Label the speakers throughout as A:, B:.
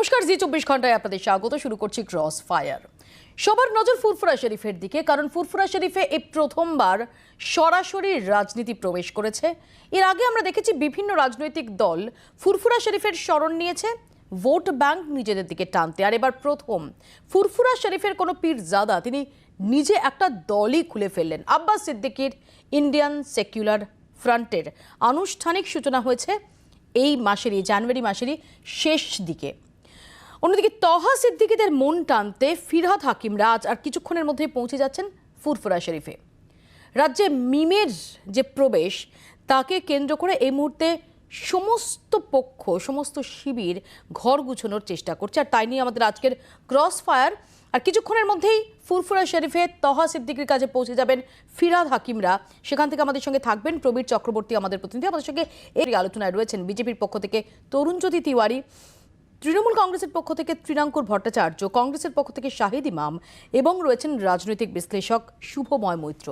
A: নমস্কার, জি 24 ঘন্টায় আপনাদের স্বাগত। শুরু করছি ক্রস ফায়ার। সবার নজর ফুরফুরা শরীফের দিকে, কারণ ফুরফুরা শরীফে এই প্রথমবার সরাসরি রাজনীতি প্রবেশ করেছে। এর আগে আমরা দেখেছি বিভিন্ন রাজনৈতিক দল ফুরফুরা শরীফের শরণ নিয়েছে ভোট ব্যাংক নিজেদের দিকে টানতে। আর এবার প্রথম ফুরফুরা শরীফের কোনো পীরজাদা তিনি নিজে একটা দলই খুলে ফেললেন। আব্বাস সিদ্দিকীর ইন্ডিয়ান সেকুলার ফ্রন্টের আনুষ্ঠানিক সূচনা হয়েছে এই মাসেরই, জানুয়ারি মাসেরই শেষ দিকে। অন্যদিকে তহা সিদ্দিকীদের মন টানতে ফিরহাদ হাকিমরা আজ আর কিছুক্ষণের মধ্যেই পৌঁছে যাচ্ছেন ফুরফুরা শরীফে। রাজ্যে মিমের যে প্রবেশ, তাকে কেন্দ্র করে এই মুহূর্তে সমস্ত পক্ষ, সমস্ত শিবির ঘর গুছানোর চেষ্টা করছে। আর তাই নিয়ে আমাদের আজকের ক্রস ফায়ার। আর কিছুক্ষণের মধ্যেই ফুরফুরা শরীফে তহা সিদ্দিকীর কাছে পৌঁছে যাবেন ফিরহাদ হাকিমরা। সেখান থেকে আমাদের সঙ্গে থাকবেন প্রবীর চক্রবর্তী, আমাদের প্রতিনিধি। আমাদের সঙ্গে এই আলোচনায় রয়েছেন বিজেপির পক্ষ থেকে তরুণজ্যোতি তিওয়ারি, তৃণমূল কংগ্রেসের পক্ষ থেকে তৃণাঙ্কুর ভট্টাচার্য, কংগ্রেসের পক্ষ থেকে শাহিদ ইমাম এবং রয়েছেন রাজনৈতিক বিশ্লেষক শুভময় মৈত্র।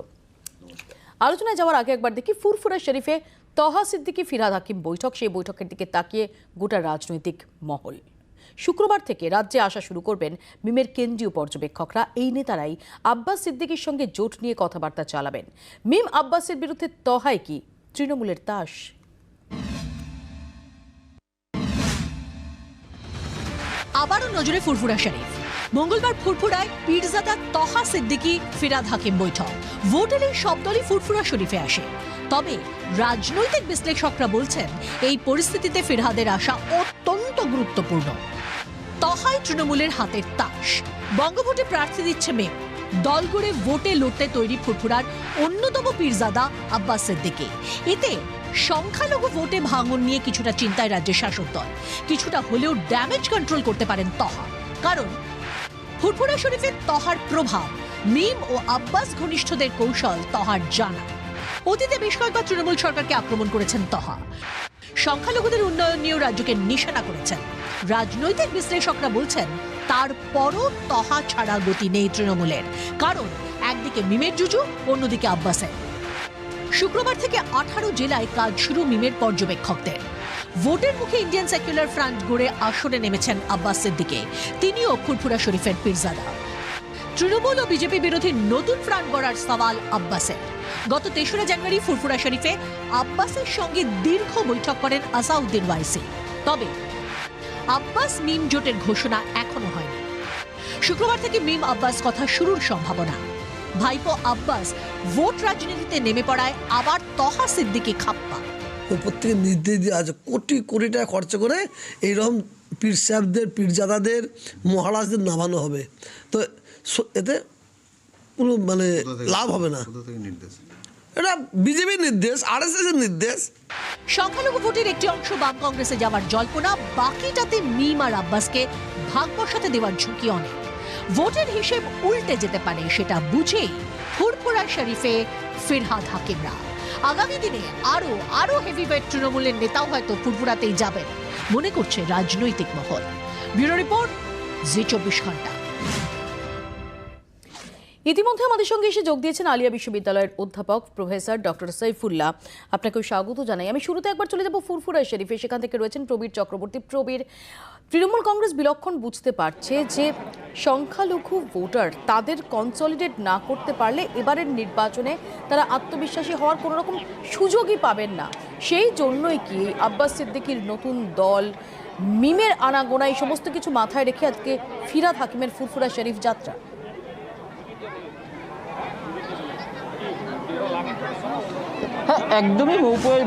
A: আলোচনায় যাওয়ার আগে একবার দেখি ফুরফুরা শরীফে তহা সিদ্দিকী ফিরহাদ হাকিম বৈঠক, সেই বৈঠকের দিকে তাকিয়ে গোটা রাজনৈতিক মহল। শুক্রবার থেকে রাজ্যে আসা শুরু করবেন মিমের কেন্দ্রীয় পর্যবেক্ষকরা। এই নেতারাই আব্বাস সিদ্দিকীর সঙ্গে জোট নিয়ে কথাবার্তা চালাবেন। মিম আব্বাসের বিরুদ্ধে তহায় কি তৃণমূলের তাস?
B: আবারও নজরে ফুরফুরা শরীফ। মঙ্গলবার ফুরফুরায় পীরজাদা তহা সিদ্দিকী ফিরহাদ হাকিম বৈঠক। ভোট এলে সব দলই ফুরফুরা শরীফে আসে। তবে রাজনৈতিক বিশ্লেষকরা বলছেন এই পরিস্থিতিতে ফিরহাদের আসা অত্যন্ত গুরুত্বপূর্ণ। তহাই তৃণমূলের হাতের তাস। বঙ্গভোটে প্রার্থী দিচ্ছে মেম। দল গড়ে ভোটে লড়তে তৈরি ফুরফুরার অন্যতম পীরজাদা আব্বাস সিদ্দিকী। এতে সংখ্যালঘু ভোটে ভাঙন নিয়ে কিছুটা চিন্তায় রাজ্যের শাসক দল। কিছুটা হলেও ড্যামেজ কন্ট্রোল করতে পারেন তহা। কারণ ফুরফুরা শরীফের তহার প্রভাব, মিম ও আব্বাস ঘনিষ্ঠদের কৌশল তহার জানা। অতীতে বেশ কয়েকবার তৃণমূল সরকারকে আক্রমণ করেছেন তহা। সংখ্যালঘুদের উন্নয়ন নিয়েও রাজ্যকে নিশানা করেছেন। রাজনৈতিক বিশ্লেষকরা বলছেন তারপরও তহা ছাড়া গতি নেই তৃণমূলের। কারণ একদিকে মিমের জুজু, অন্যদিকে আব্বাসের। শুক্রবার থেকে 18 জেলায় কাজ শুরু মিমের পর্যবেক্ষকদের। ভোটের মুখে ইন্ডিয়ান সেকুলার ফ্রন্ট গড়ে আসরে নেমেছেন আব্বাস সিদ্দিকী। তিনিও ফুরফুরা শরীফের পীরজাদা। তৃণমূল ও বিজেপি বিরোধী নতুন ফ্রন্ট গড়ার সওয়াল আব্বাসের। গত 3রা জানুয়ারি ফুরফুরা শরীফে আব্বাসের সঙ্গে দীর্ঘ বৈঠক করেন আসাউদ্দিন ওয়াইসি। তবে আব্বাস মিম জোটের ঘোষণা এখনো হয়নি। শুক্রবার থেকে মিম আব্বাস কথা শুরুর সম্ভাবনা। ভাইপো আব্বাস ভোট রাজনীতিতে নেমে পড়ায় আবার তহা সিদ্দিকী খাপ্পা।
C: উপর থেকে নির্দেশ দিয়ে আছে কোটি কোটি টাকা খরচ করে এইরকম পীর সাহেবদের, পীরজাদাদের, মহারাজদের নামানো হবে। তো এতে কোনো লাভ হবে না। এটা বিজেপির নির্দেশ, আরএসএস এর নির্দেশ।
B: সংখ্যালঘু ভোটের একটি অংশ বাম কংগ্রেসে যাওয়ার জল্পনা, বাকিটাতে মিম আর আব্বাসকে ভাগ বসাতে দেওয়ার ঝুঁকি অনেক। ভোটের হিসেব উল্টে যেতে পারে, সেটা বুঝেই ফুরফুরা শরীফে ফিরহাদ হাকিমরা। আগামী দিনে আরো হেভিওয়েট তৃণমূলের নেতাও হয়তো ফুরফুরাতেই যাবেন মনে করছে রাজনৈতিক মহল। ব্যুরো রিপোর্ট, জি 24 ঘন্টা।
A: ইতিমধ্যে আমাদের সঙ্গে এসে যোগ দিয়েছেন আলিয়া বিশ্ববিদ্যালয়ের অধ্যাপক প্রফেসর ডক্টর সাইফুল্লাহ। আপনাকেও স্বাগত জানাই। আমি শুরুতে একবার চলে যাব ফুরফুরা শরীফে। সেখান থেকে রয়েছেন প্রবীর চক্রবর্তী। প্রবীর, তৃণমূল কংগ্রেস বিলক্ষণ বুঝতে পারছে যে সংখ্যালঘু ভোটার তাদের কনসলিডেট না করতে পারলে এবারের নির্বাচনে তারা আত্মবিশ্বাসী হওয়ার কোনো রকম সুযোগই পাবেন না। সেই জন্যই কি আব্বাস সিদ্দিকীর নতুন দল, মিমের আনাগোনা, এই সমস্ত কিছু মাথায় রেখে আজকে ফিরহাদ হাকিমের ফুরফুরা শরীফ যাত্রা?
D: হ্যাঁ, একদমই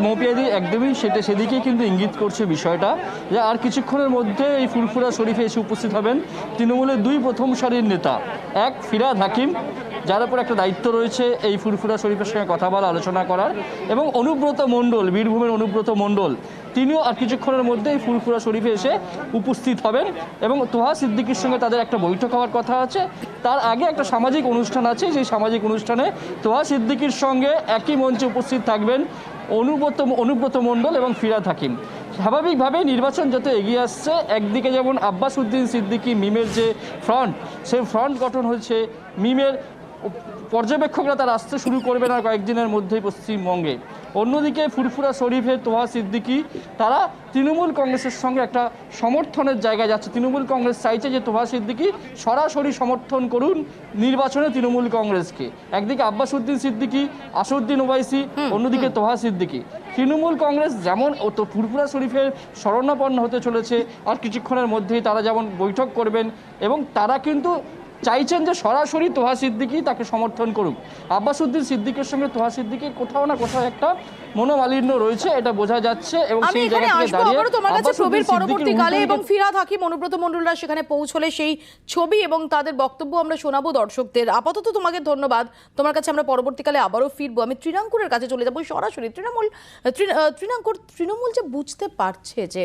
D: মৌপিয়াদি একদমই সেদিকেই কিন্তু ইঙ্গিত করছে বিষয়টা, যে আর কিছুক্ষণের মধ্যে এই ফুরফুরা শরীফে এসে উপস্থিত হবেন তৃণমূলের 2 প্রথম সারির নেতা। এক ফিরহাদ হাকিম, যার উপর একটা দায়িত্ব রয়েছে এই ফুরফুরা শরীফের সঙ্গে কথা বলা, আলোচনা করার, এবং অনুব্রত মণ্ডল, বীরভূমের অনুব্রত মণ্ডল, তিনিও আর কিছুক্ষণের মধ্যে এই ফুরফুরা শরীফে এসে উপস্থিত হবেন। এবং তহা সিদ্দিকীর সঙ্গে তাদের একটা বৈঠক হওয়ার কথা আছে। তার আগে একটা সামাজিক অনুষ্ঠান আছে, সেই সামাজিক অনুষ্ঠানে তহা সিদ্দিকীর সঙ্গে একই মঞ্চে উপস্থিত থাকবেন অনুব্রত মণ্ডল এবং ফিরহাদ হাকিম। স্বাভাবিকভাবে নির্বাচন যত এগিয়ে আসছে, একদিকে যেমন আব্বাস উদ্দিন সিদ্দিকী মিমের যে ফ্রন্ট, সেই ফ্রন্ট গঠন হচ্ছে মিমের পর্যবেক্ষকরা তারা আসতে শুরু করবে না কয়েকদিনের মধ্যেই পশ্চিমবঙ্গে। অন্যদিকে ফুরফুরা শরীফে তোহা সিদ্দিকী তারা তৃণমূল কংগ্রেসের সঙ্গে একটা সমর্থনের জায়গায় যাচ্ছে। তৃণমূল কংগ্রেস চাইছে যে তোহা সিদ্দিকী সরাসরি সমর্থন করুন নির্বাচনে তৃণমূল কংগ্রেসকে। একদিকে আব্বাস উদ্দিন সিদ্দিকী, আসাদুদ্দিন ওয়াইসি, অন্যদিকে তোহা সিদ্দিকী। তৃণমূল কংগ্রেস যেমন তো ফুরফুরা শরীফের শরণাপন্ন হতে চলেছে, আর কিছুক্ষণের মধ্যেই তারা যেমন বৈঠক করবেন এবং তারা কিন্তু চাইছেন যে সরাসরি তোহা সিদ্দিকী তাকে সমর্থন করুক। আব্বাস উদ্দিন সিদ্দিকের সঙ্গে তোহা সিদ্দিকীর কোথাও না কোথাও একটা মনোমালিন্য রয়েছে, এটা বোঝা যাচ্ছে। এবং
A: আমি
D: সেই
A: এখানে
D: জায়গা থেকে
A: আসবো
D: দাঁড়িয়ে
A: আবারও তোমার কাছে
D: আব্বাস উদ্দিন
A: প্রবীর
D: সিদ্দিকীর
A: পরবর্তীকালে এবং
D: উল্টো
A: ফিরহাদ হাকিম, অনুব্রত মণ্ডলরা সেখানে পৌঁছলে সেই ছবি এবং তাদের বক্তব্য আমরা শোনাবো দর্শকদের। আপাতত তোমাকে ধন্যবাদ, তোমার কাছে আমরা পরবর্তীকালে আবারও ফিরবো। আমি তৃণাঙ্কুরের কাছে চলে যাবো সরাসরি। তৃণমূল যে বুঝতে পারছে যে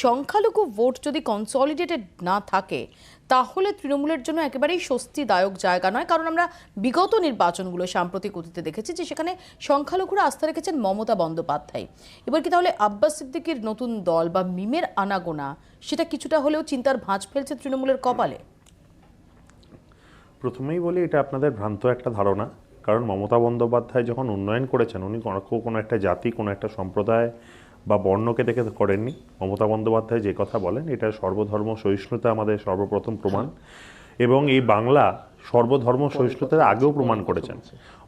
A: সংখ্যালঘু ভোট যদি কনসলিডেটেড না থাকে তাহলে তৃণমূলের জন্য একেবারেই স্বস্তিদায়ক জায়গা নয়, কারণ আমরা বিগত নির্বাচনগুলো সাম্প্রতিক অতীতে দেখেছি যে সেখানে সংখ্যালঘুরা আস্থা রেখেছেন মমতা বন্দ্যোপাধ্যায়। এবার কি তাহলে আব্বাস সিদ্দিকীর নতুন দল বা মিমের আনাগোনা সেটা কিছুটা হলেও চিন্তার ভাঁজ ফেলছে তৃণমূলের কপালে?
E: প্রথমেই বলি, এটা আপনাদের ভ্রান্ত একটা ধারণা। কারণ মমতা বন্দ্যোপাধ্যায় যখন উন্নয়ন করেছেন, উনি কোনো একটা জাতি, কোনো একটা সম্প্রদায় বা বর্ণকে দেখে করেননি। মমতা বন্দ্যোপাধ্যায় যে কথা বলেন, এটা সর্বধর্ম সহিষ্ণুতা আমাদের সর্বপ্রথম প্রমাণ, এবং এই বাংলা সর্বধর্ম সহিষ্ণুতার আগেও প্রমাণ করেছেন।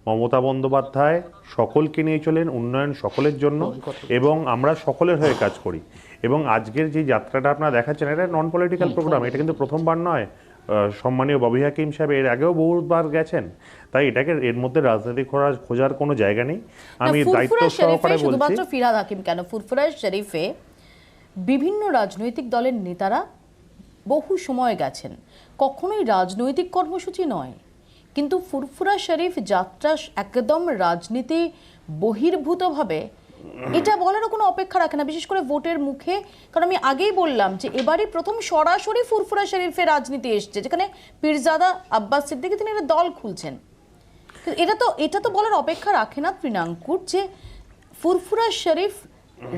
E: মমতা বন্দ্যোপাধ্যায় সকলকে নিয়ে চলেন, উন্নয়ন সকলের জন্য, এবং আমরা সকলের হয়ে কাজ করি। এবং আজকের যে যাত্রাটা আপনারা দেখাচ্ছেন, এটা নন পলিটিক্যাল প্রোগ্রাম, এটা কিন্তু প্রথমবার নয়। সম্মানীয় ববি হাকিম সাহেব এর আগেও বহুবার গেছেন, তাই এটাকে এর মধ্যে রাজনৈতিক খোঁজার কোনো জায়গা নেই। আমি দায়িত্ব সহকারে বলছি।
A: শুধুমাত্র ফিরহাদ হাকিম কেন, ফুরফুরা শরীফে বিভিন্ন রাজনৈতিক দলের নেতারা বহু সময় গেছেন, কখনোই রাজনৈতিক কর্মসূচি নয়, কিন্তু ফুরফুরা শরীফ যাত্রা একদম রাজনীতি বহির্ভূতভাবে, এটা বলারও কোনো অপেক্ষা রাখে না, বিশেষ করে ভোটের মুখে। কারণ আমি আগেই বললাম যে এবারই প্রথম সরাসরি ফুরফুরা শরীফে রাজনীতি এসছে, যেখানে পীরজাদা আব্বাস সিদ্দিকী তিনি একটা দল খুলছেন। এটা তো বলার অপেক্ষা রাখে না তৃণাঙ্কুর, যে ফুরফুরা শরীফ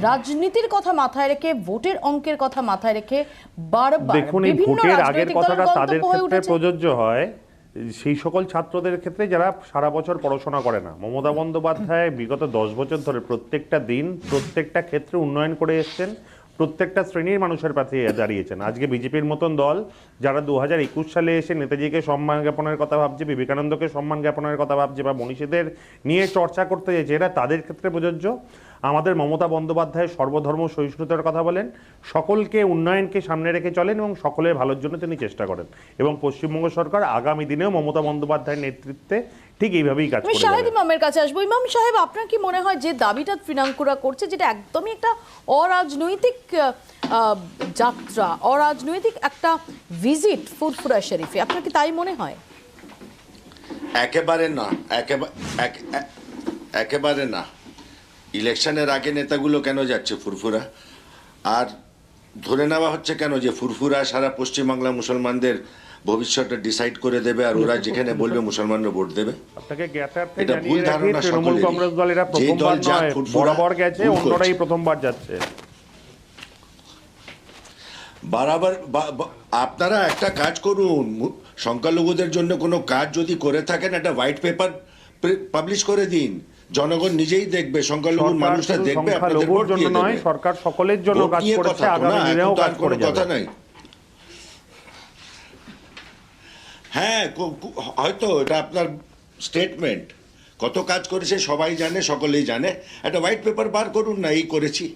A: রাজনীতির কথা মাথায় রেখে, ভোটের অঙ্কের কথা মাথায় রেখে বারবার
E: দেখুন, এই ভোটের আগের কথাটা তাদের ক্ষেত্রে প্রযোজ্য হয়, সেই সকল ছাত্রদের ক্ষেত্রে যারা সারা বছর পড়াশোনা করে না। মমতা বন্দ্যোপাধ্যায় বিগত 10 বছর ধরে প্রত্যেকটা দিন প্রত্যেকটা ক্ষেত্রে উন্নয়ন করে এসছেন, প্রত্যেকটা শ্রেণীর মানুষের পাশে দাঁড়িয়েছেন। আজকে বিজেপির মতন দল যারা 2021 সালে এসে নেতাজিকে সম্মান জ্ঞাপনের কথা ভাবছে, বিবেকানন্দকে সম্মান জ্ঞাপনের কথা ভাবছে, বা মনীষীদের নিয়ে চর্চা করতে চাইছে, এরা তাদের ক্ষেত্রে প্রযোজ্য। আমাদের মমতা বন্দ্যোপাধ্যায় সর্বধর্ম সহিষ্ণুতার কথা বলেন, সকলকে উন্নয়নকে সামনে রেখে চলেন এবং সকলের ভালোর জন্য তিনি চেষ্টা করেন। এবং পশ্চিমবঙ্গ সরকার আগামী দিনেও মমতা বন্দ্যোপাধ্যায়ের নেতৃত্বে ঠিক এইভাবেই কাজ করে যাবে।
A: শাহেদ ইমামের কাছে আসবো। ইমাম সাহেব, আপনার কি মনে হয় যে দাবিটা তৃণাঙ্কুরা করছে, যেটা একদমই একটা অরাজনৈতিক যাত্রা, অরাজনৈতিক একটা ভিজিট ফুরফুরা শরীফে, আপনার কি তাই মনে হয়?
F: একেবারে না, একেবারে না। ইলেকশনের আগে নেতাগুলো কেন যাচ্ছে ফুরফুরা? আর ধরে নেওয়া হচ্ছে কেন যে ফুরফুরা সারা পশ্চিমবাংলা মুসলমানদের ভবিষ্যৎটা ডিসাইড করে দেবে, আর ওরা যেখানে বলবে মুসলমানরা ভোট দেবে?
E: আপনাকে জ্ঞাতার্থে
F: এটা ভুল
E: জানিয়ে রাখি,
F: ধারণা
E: তৃণমূল
F: সকলেরই।
E: কংগ্রেস দল এরা
F: যে
E: প্রথমবার
F: দল যাক
E: নয়,
F: ফুরফুরা
E: বরাবর গেছে,
F: ভুল
E: অন্যরাই
F: করছে।
E: প্রথমবার যাচ্ছে।
F: বারবার আপনারা একটা কাজ করুন, সংখ্যালঘুদের জন্য কোনো কাজ যদি করে থাকেন, একটা হোয়াইট পেপার পাবলিশ করে দিন, জনগণ নিজেই দেখবে, সংখ্যালঘু মানুষরা দেখবে, আপনাদের ভোট
E: জন্য
F: দিয়ে
E: নয়,
F: দেবে।
E: সরকার সকলের জন্য
F: ভোট
E: কাজ
F: নিয়ে
E: করেছে,
F: কথা তো
E: আগামী
F: না,
E: দিনেও
F: এখন তো
E: কাজ
F: আর
E: করে
F: কোনো কথা
E: যাবে।
F: নাই। হ্যাঁ, হয়তো এটা আপনার স্টেটমেন্ট, কত কাজ করেছে সবাই জানে, সকলেই জানে। একটা হোয়াইট পেপার বার করুন না, এই করেছি।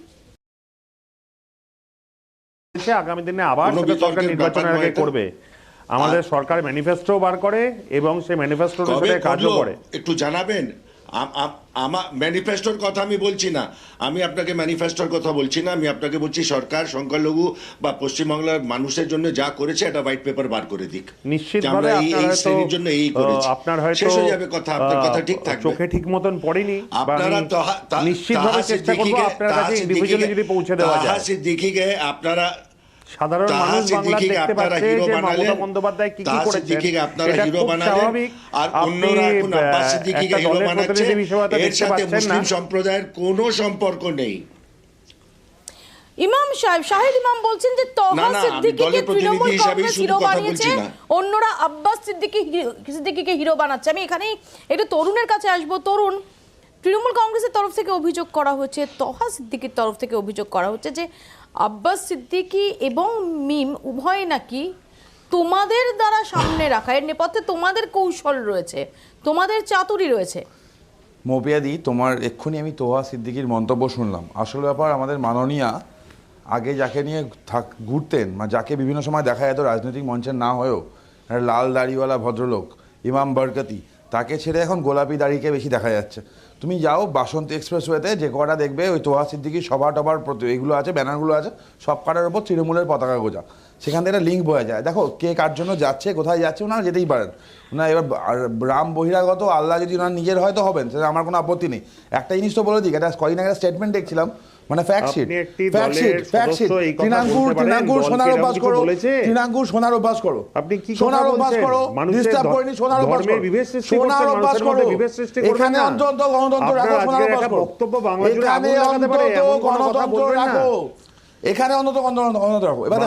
E: আগামী দিনে আবার
F: কোনো
E: সেটা সরকার
F: বিতর্কের
E: নির্বাচনের
F: ব্যাপার
E: আগে
F: নয় এটা।
E: করবে। আমাদের সরকার ম্যানিফেস্টো বার করে এবং সেই ম্যানিফেস্টোর
F: কবে
E: সাথে কাজও
F: করলো
E: করে।
F: একটু জানাবেন। আমার ম্যানিফেস্টোর কথা আমি বলছি না, আমি আপনাকে ম্যানিফেস্টোর কথা বলছি না, আমি আপনাকে বলছি সরকার সংখ্যালঘু বা পশ্চিমবাংলার মানুষের জন্য যা করেছে একটা হোয়াইট পেপার বার করে দিক।
E: নিশ্চিতভাবে
F: এই শ্রেণীর জন্য এই করেছি,
E: আপনার হয়তো
F: শেষ হয়ে যাবে কথা, আপনার কথা ঠিক থাকবে।
E: চোখে ঠিক মতন পড়েনি,
F: আপনারা
E: নিশ্চিতভাবে চেষ্টা করব আপনার কাছে ইন্ডিভিজুয়ালি যদি পৌঁছে দেওয়া যায়।
F: সিদ্দিকীকে আপনারা
E: সাধারণ মানুষ বাংলা দেখতে পাচ্ছে যে মমতা বন্দ্যোপাধ্যায় কি কি করেছেন, এটা খুব স্বাভাবিক।
F: আর অন্যরা এখন আব্বাস সিদ্দিকীকে হিরো বানাচ্ছে, এর সাথে মুসলিম সম্প্রদায়ের কোনো সম্পর্ক নেই।
A: ইমাম সাহেব, শাহিদ ইমাম বলছেন যে তহা
F: না, আমি
A: সিদ্দিকীকে
F: দলের প্রতিনিধি
A: তৃণমূল
F: হিসাবেই
A: কংগ্রেস
F: শুধু
A: হিরো
F: কথা
A: বানিয়েছে,
F: বলছি না।
A: অন্যরা আব্বাস সিদ্দিকীকে হিরো বানাচ্ছে। আমি এখানেই একটু তরুণের কাছে আসবো। তরুণ, তৃণমূল কংগ্রেসের তরফ থেকে অভিযোগ করা হচ্ছে, তহা সিদ্দিকীর তরফ থেকে অভিযোগ করা হচ্ছে যে আব্বাস সিদ্দিকী এবং মিম উভয় নাকি তোমাদের দ্বারা সামনে রাখা, এর নেপথ্যে তোমাদের কৌশল রয়েছে, তোমাদের চাতুরি রয়েছে।
G: মৌপিয়াদি, তোমার এক্ষুনি আমি তোহা সিদ্দিকীর মন্তব্য শুনলাম। আসল ব্যাপার, আমাদের মাননীয়া আগে যাকে নিয়ে ঘুরতেন, যাকে বিভিন্ন সময় দেখা যেত রাজনৈতিক মঞ্চের না হয়েও, একটা লাল দাড়িওয়ালা ভদ্রলোক ইমাম বরকতি, তাকে ছেড়ে এখন গোলাপি দাড়িকে বেশি দেখা যাচ্ছে। তুমি যাও বাসন্তী এক্সপ্রেসওয়েতে, যে কটা দেখবে ওই তোহা সিদ্দিকীর সভা টভার এগুলো আছে, ব্যানারগুলো আছে, সব কটার ওপর তৃণমূলের পতাকা গোজা। সেখান থেকে একটা লিঙ্ক বোঝা যায়। দেখো কে কার জন্য যাচ্ছে, কোথায় যাচ্ছে, ওনারা যেতেই পারেন না। এবার রাম বহিরাগত, আল্লাহ যদি ওনার নিজের হয়তো হবেন, সেটা আমার কোনো আপত্তি নেই। একটা জিনিস তো বলে দিই, এটা কদিন আগে স্টেটমেন্ট দেখছিলাম, মানে ফ্যাক্টশিট তৃণাঙ্কুর সোনার অভ্যাস করো, তৃণাঙ্কুর সোনার অভ্যাস করো,
E: আপনি কি
G: সোনার অভ্যাস করো, ডিস্টার্ব করেনি, সোনার অভ্যাস করো, সোনার অভ্যাস করো। এখানে অন্তত গণতন্ত্র রাখো, সোনার অভ্যাস করো, এখানে অন্তত গণতন্ত্র রাখো, এখানে অন্তত গণতন্ত্র রাখো। এবার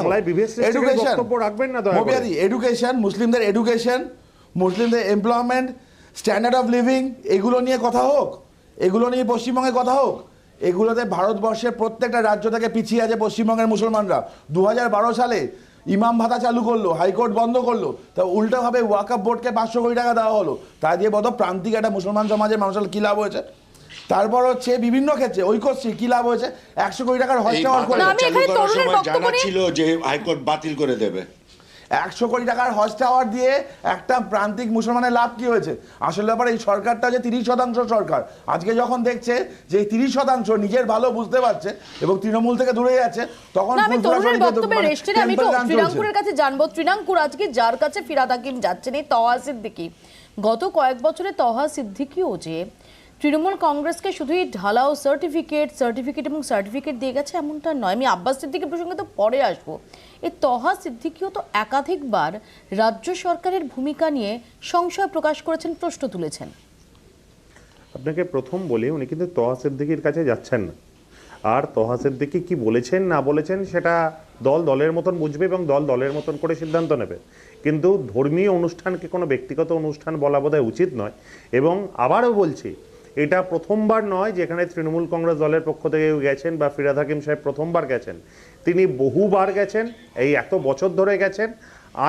G: এডুকেশন, মুসলিমদের এডুকেশন, মুসলিমদের এমপ্লয়মেন্ট, স্ট্যান্ডার্ড অফ লিভিং, এগুলো নিয়ে কথা হোক, এগুলো নিয়ে পশ্চিমবঙ্গে কথা হোক। এগুলোতে ভারতবর্ষের প্রত্যেকটা রাজ্য থেকে পিছিয়ে আছে পশ্চিমবঙ্গের মুসলমানরা। 2012 সালে ইমাম ভাতা চালু করলো, হাইকোর্ট বন্ধ করলো, তা উল্টোভাবে ওয়াকফ বোর্ডকে 500 কোটি টাকা দেওয়া হলো। তা দিয়ে বড় প্রান্তিক একটা মুসলমান সমাজের মানুষের কী লাভ হয়েছে? তারপর হচ্ছে বিভিন্ন ক্ষেত্রে ঐক্যশ্রী কী লাভ হয়েছে? 100 কোটি টাকার হজ টাওয়ার করে
F: জানা ছিল যে হাইকোর্ট বাতিল করে দেবে।
G: 100 কোটি টাকার হজ টাওয়ার দিয়ে একটা প্রান্তিক মুসলমানের লাভ কি হয়েছে? আসলে ব্যাপার, এই সরকারটা যে 30% সরকার, আজকে যখন দেখছে যে এই 30% নিজের ভালো বুঝতে পারছে এবং তৃণমূল থেকে দূরে যাচ্ছে, তখন
A: আমি তরুণের বক্তব্যের রেস্টে আমি তো তৃণাঙ্কুরের কাছে জানবো। তৃণাঙ্কুর, আজকে যার কাছে ফিরহাদ হাকিম যাচ্ছেন, এই তহা সিদ্দিকী, গত কয়েক বছরে তহা সিদ্দিকীও যে তৃণমূল কংগ্রেসকে শুধুই ঢালাও সার্টিফিকেট দিয়ে গেছে এমনটা নয়। আমি আব্বাস সিদ্দিকীর প্রসঙ্গে তো পরে আসবো। এই তহা সিদ্দিকীও তো একাধিকবার রাজ্য সরকারের ভূমিকা নিয়ে সংশয় প্রকাশ করেছেন, প্রশ্ন তুলেছেন।
E: আপনাকে প্রথম বলি, উনি কিন্তু তহা সিদ্দিকীর কাছে যাচ্ছেন না। আর তহা সিদ্দিকী কি বলেছেন না বলেছেন সেটা দলের মতন বুঝবে এবং দলের মতন করে সিদ্ধান্ত নেবে। কিন্তু ধর্মীয় অনুষ্ঠানকে কোনো ব্যক্তিগত অনুষ্ঠান বলা বোধহয় উচিত নয়। এবং আবারও বলছি, এটা প্রথমবার নয় যেখানে তৃণমূল কংগ্রেস দলের পক্ষ থেকে গেছেন বা ফিরহাদ হাকিম সাহেব প্রথমবার গেছেন, তিনি বহুবার গেছেন, এই এত বছর ধরে গেছেন।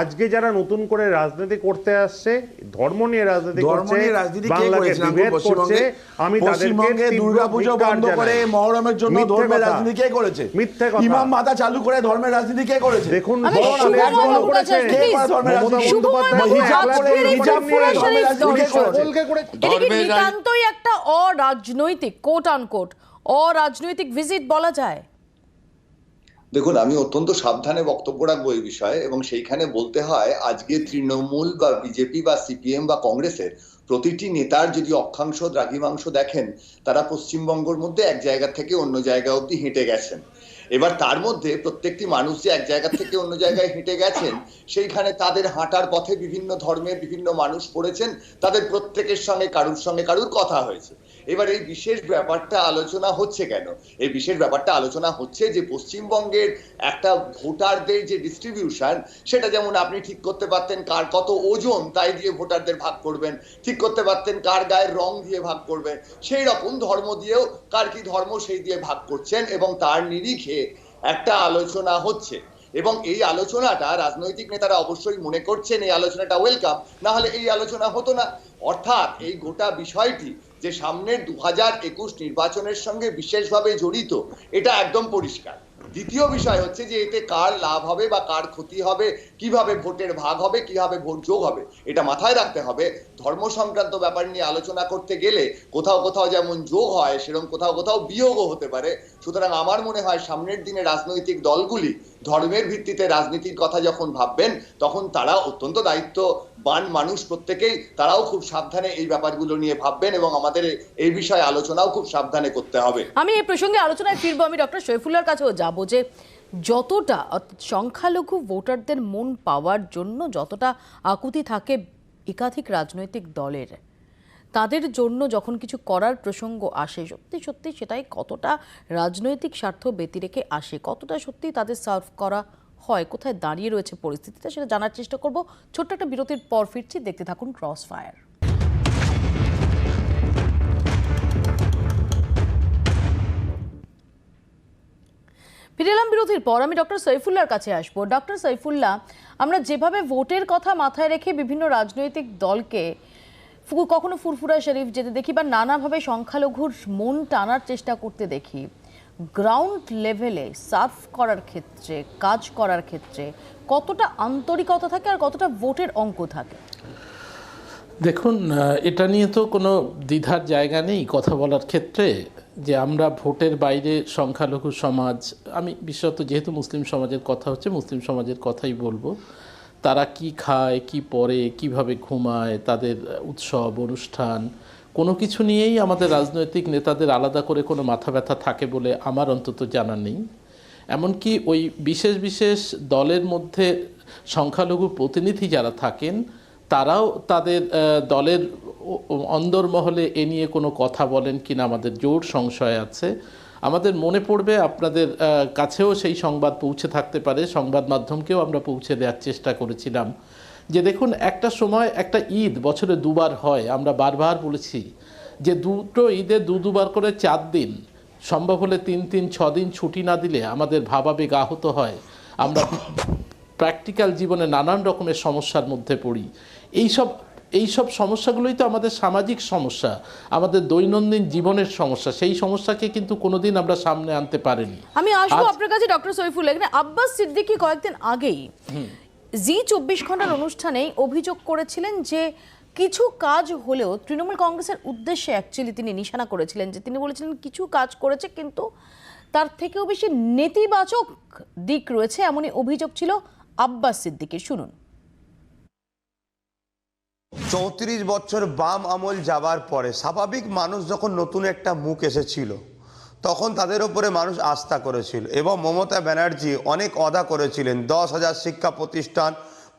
E: আজকে যারা নতুন করে রাজনীতি করতে আসছে, ধর্ম নিয়ে রাজনীতি করছে, বাংলাকে বিভেদ করছে, আমি তাদেরকে
G: দুর্গাপূজা বন্ধ করে মহরমের জন্য ধর্মের রাজনীতি কে করেছে?
E: মিথ্যে কথা।
G: ইমাম ভাতা চালু করে ধর্মের রাজনীতি কে করেছে?
E: দেখুন,
A: নিতান্তই একটা অরাজনৈতিক, কোট আনকোট অরাজনৈতিক ভিজিট বলা যায়।
H: দেখুন, আমি অত্যন্ত সাবধানে বক্তব্য রাখবো এই বিষয়ে, এবং সেইখানে বলতে হয় আজকে তৃণমূল বা বিজেপি বা সিপিএম বা কংগ্রেসের প্রতিটি নেতার যদি অক্ষাংশ দ্রাঘিমাংশ দেখেন, তারা পশ্চিমবঙ্গের মধ্যে এক জায়গা থেকে অন্য জায়গা অবধি হেঁটে গেছেন। এবার তার মধ্যে প্রত্যেকটি মানুষ যে এক জায়গা থেকে অন্য জায়গায় হেঁটে গেছেন, সেইখানে তাদের হাঁটার পথে বিভিন্ন ধর্মের বিভিন্ন মানুষ পড়েছেন, তাদের প্রত্যেকের সঙ্গে কারুর কথা হয়েছে। এবার এই বিশেষ ব্যাপারটা আলোচনা হচ্ছে কেন? এই বিশেষ ব্যাপারটা আলোচনা হচ্ছে যে পশ্চিমবঙ্গের একটা ভোটারদের যে ডিস্ট্রিবিউশন, সেটা যেমন আপনি ঠিক করতে পারতেন কার কত ওজন তাই দিয়ে ভোটারদের ভাগ করবেন, ঠিক করতে পারতেন কার গায়ের রং দিয়ে ভাগ করবেন, সেই রকম ধর্ম দিয়েও কার কি ধর্ম সেই দিয়ে ভাগ করছেন, এবং তার নিরিখে একটা আলোচনা হচ্ছে। এবং এই আলোচনাটা রাজনৈতিক নেতারা অবশ্যই মনে করছেন এই আলোচনাটা ওয়েলকাম, না হলে এই আলোচনা হতো না। অর্থাৎ এই গোটা বিষয়টি যে সামনের 2021 নির্বাচনের সঙ্গে বিশেষভাবে জড়িত, এটা একদম পরিষ্কার। দ্বিতীয় বিষয় হচ্ছে যে এতে কার লাভ হবে বা কার ক্ষতি হবে, কিভাবে ভোটের ভাগ হবে, কিভাবে ভোট যোগ হবে, এটা মাথায় রাখতে হবে। ধর্ম সংক্রান্ত ব্যাপার নিয়ে আলোচনা করতে গেলে কোথাও কোথাও যেমন যোগ হয়, সেরকম কোথাও কোথাও বিয়োগও হতে পারে। সুতরাং আমার মনে হয় সামনের দিনে রাজনৈতিক দলগুলি ধর্মের ভিত্তিতে রাজনীতির কথা যখন ভাববেন, তখন তারা অত্যন্ত দায়িত্ববান মানুষ প্রত্যেকেই, তারাও খুব সাবধানে এই ব্যাপারগুলো নিয়ে ভাববেন, এবং আমাদের এই বিষয়ে আলোচনাও খুব সাবধানে করতে হবে।
A: আমি এই প্রসঙ্গে আলোচনায় ফিরবো। আমি ডক্টর শৈফুল্লাহর কাছেও যাবো যে যতটা সংখ্যালঘু ভোটারদের মন পাওয়ার জন্য যতটা আকুতি থাকে একাধিক রাজনৈতিক দলের, তাদের জন্য যখন কিছু করার প্রসঙ্গ আসে সত্যি সত্যি সেটাই কতটা রাজনৈতিক স্বার্থ ব্যতি রেখে আসে, কতটা সত্যি তাদের সার্ভ করা হয়, কোথায় দাঁড়িয়ে রয়েছে পরিস্থিতিটা, সেটা জানার চেষ্টা করব। ছোট্ট একটা বিরতির পর ফিরছি, দেখতে থাকুন ক্রস ফায়ার। ফিরে এলাম বিরতির পর। আমি ডক্টর সৈফুল্লাহর কাছে আসবো। ডক্টর সৈফুল্লাহ, আমরা যেভাবে ভোটের কথা মাথায় রেখে বিভিন্ন রাজনৈতিক দলকে কখনো ফুরফুরা শরীফ যেতে দেখি বা নানাভাবে সংখ্যালঘুর মন টানার চেষ্টা করতে দেখি, গ্রাউন্ড লেভেলে সার্ভ করার ক্ষেত্রে, কাজ করার ক্ষেত্রে কতটা আন্তরিকতা থাকে আর কতটা ভোটের অঙ্ক থাকে?
I: দেখুন, এটা নিয়ে তো কোনো দ্বিধার জায়গা নেই কথা বলার ক্ষেত্রে, যে আমরা ভোটের বাইরে সংখ্যালঘু সমাজ, আমি বিশেষত যেহেতু মুসলিম সমাজের কথা হচ্ছে মুসলিম সমাজের কথাই বলবো, তারা কি খায়, কি পরে, কিভাবে ঘুমায়, তাদের উৎসব অনুষ্ঠান কোনো কিছু নিয়েই আমাদের রাজনৈতিক নেতাদের আলাদা করে কোনো মাথা ব্যথা থাকে বলে আমার অন্তত জানা নেই। এমনকি ওই বিশেষ বিশেষ দলের মধ্যে সংখ্যালঘু প্রতিনিধি যারা থাকেন তারাও তাদের দলের অন্দরমহলে এ নিয়ে কোনো কথা বলেন কিনা আমাদের জোর সংশয় আছে। আমাদের মনে পড়বে, আপনাদের কাছেও সেই সংবাদ পৌঁছে থাকতে পারে, সংবাদ মাধ্যমকেও আমরা পৌঁছে দেওয়ার চেষ্টা করেছিলাম, যে দেখুন একটা সময় একটা ঈদ বছরে দুবার হয়, আমরা বারবার বলেছি যে দুটো ঈদে দুবার করে 4 দিন, সম্ভব হলে 3-6 দিন ছুটি না দিলে আমাদের ভাবাবেগ আহত হয়, আমরা প্র্যাকটিক্যাল জীবনে নানান রকমের সমস্যার মধ্যে পড়ি। এইসব সমস্যাগুলোই তো আমাদের সামাজিক সমস্যা, আমাদের দৈনন্দিন জীবনের সমস্যা। সেই সমস্যাকে কিন্তু কোনোদিন আমরা সামনে আনতে পারিনি।
A: আমি আসবো আপনার কাছে ডক্টর সৈফুল্লাহ। এখানে আব্বাস সিদ্দিকী কয়েকদিন আগেই জি 24 ঘন্টার অনুষ্ঠানে অভিযোগ করেছিলেন যে কিছু কাজ হলেও তৃণমূল কংগ্রেসের উদ্দেশ্যে অ্যাকচুয়ালি তিনি নিশানা করেছিলেন, যে তিনি বলেছিলেন কিছু কাজ করেছে কিন্তু তার থেকেও বেশি নেতিবাচক দিক রয়েছে, এমনই অভিযোগ ছিল আব্বাস সিদ্দিকীর। শুনুন।
J: 34 বছর বাম আমল যাবার পরে স্বাভাবিক মানুষ যখন নতুন একটা মুখ এসেছিল তখন তাদের উপরে মানুষ আস্থা করেছিল, এবং মমতা ব্যানার্জি অনেক ওয়াদা করেছিলেন, 10,000 শিক্ষা প্রতিষ্ঠান,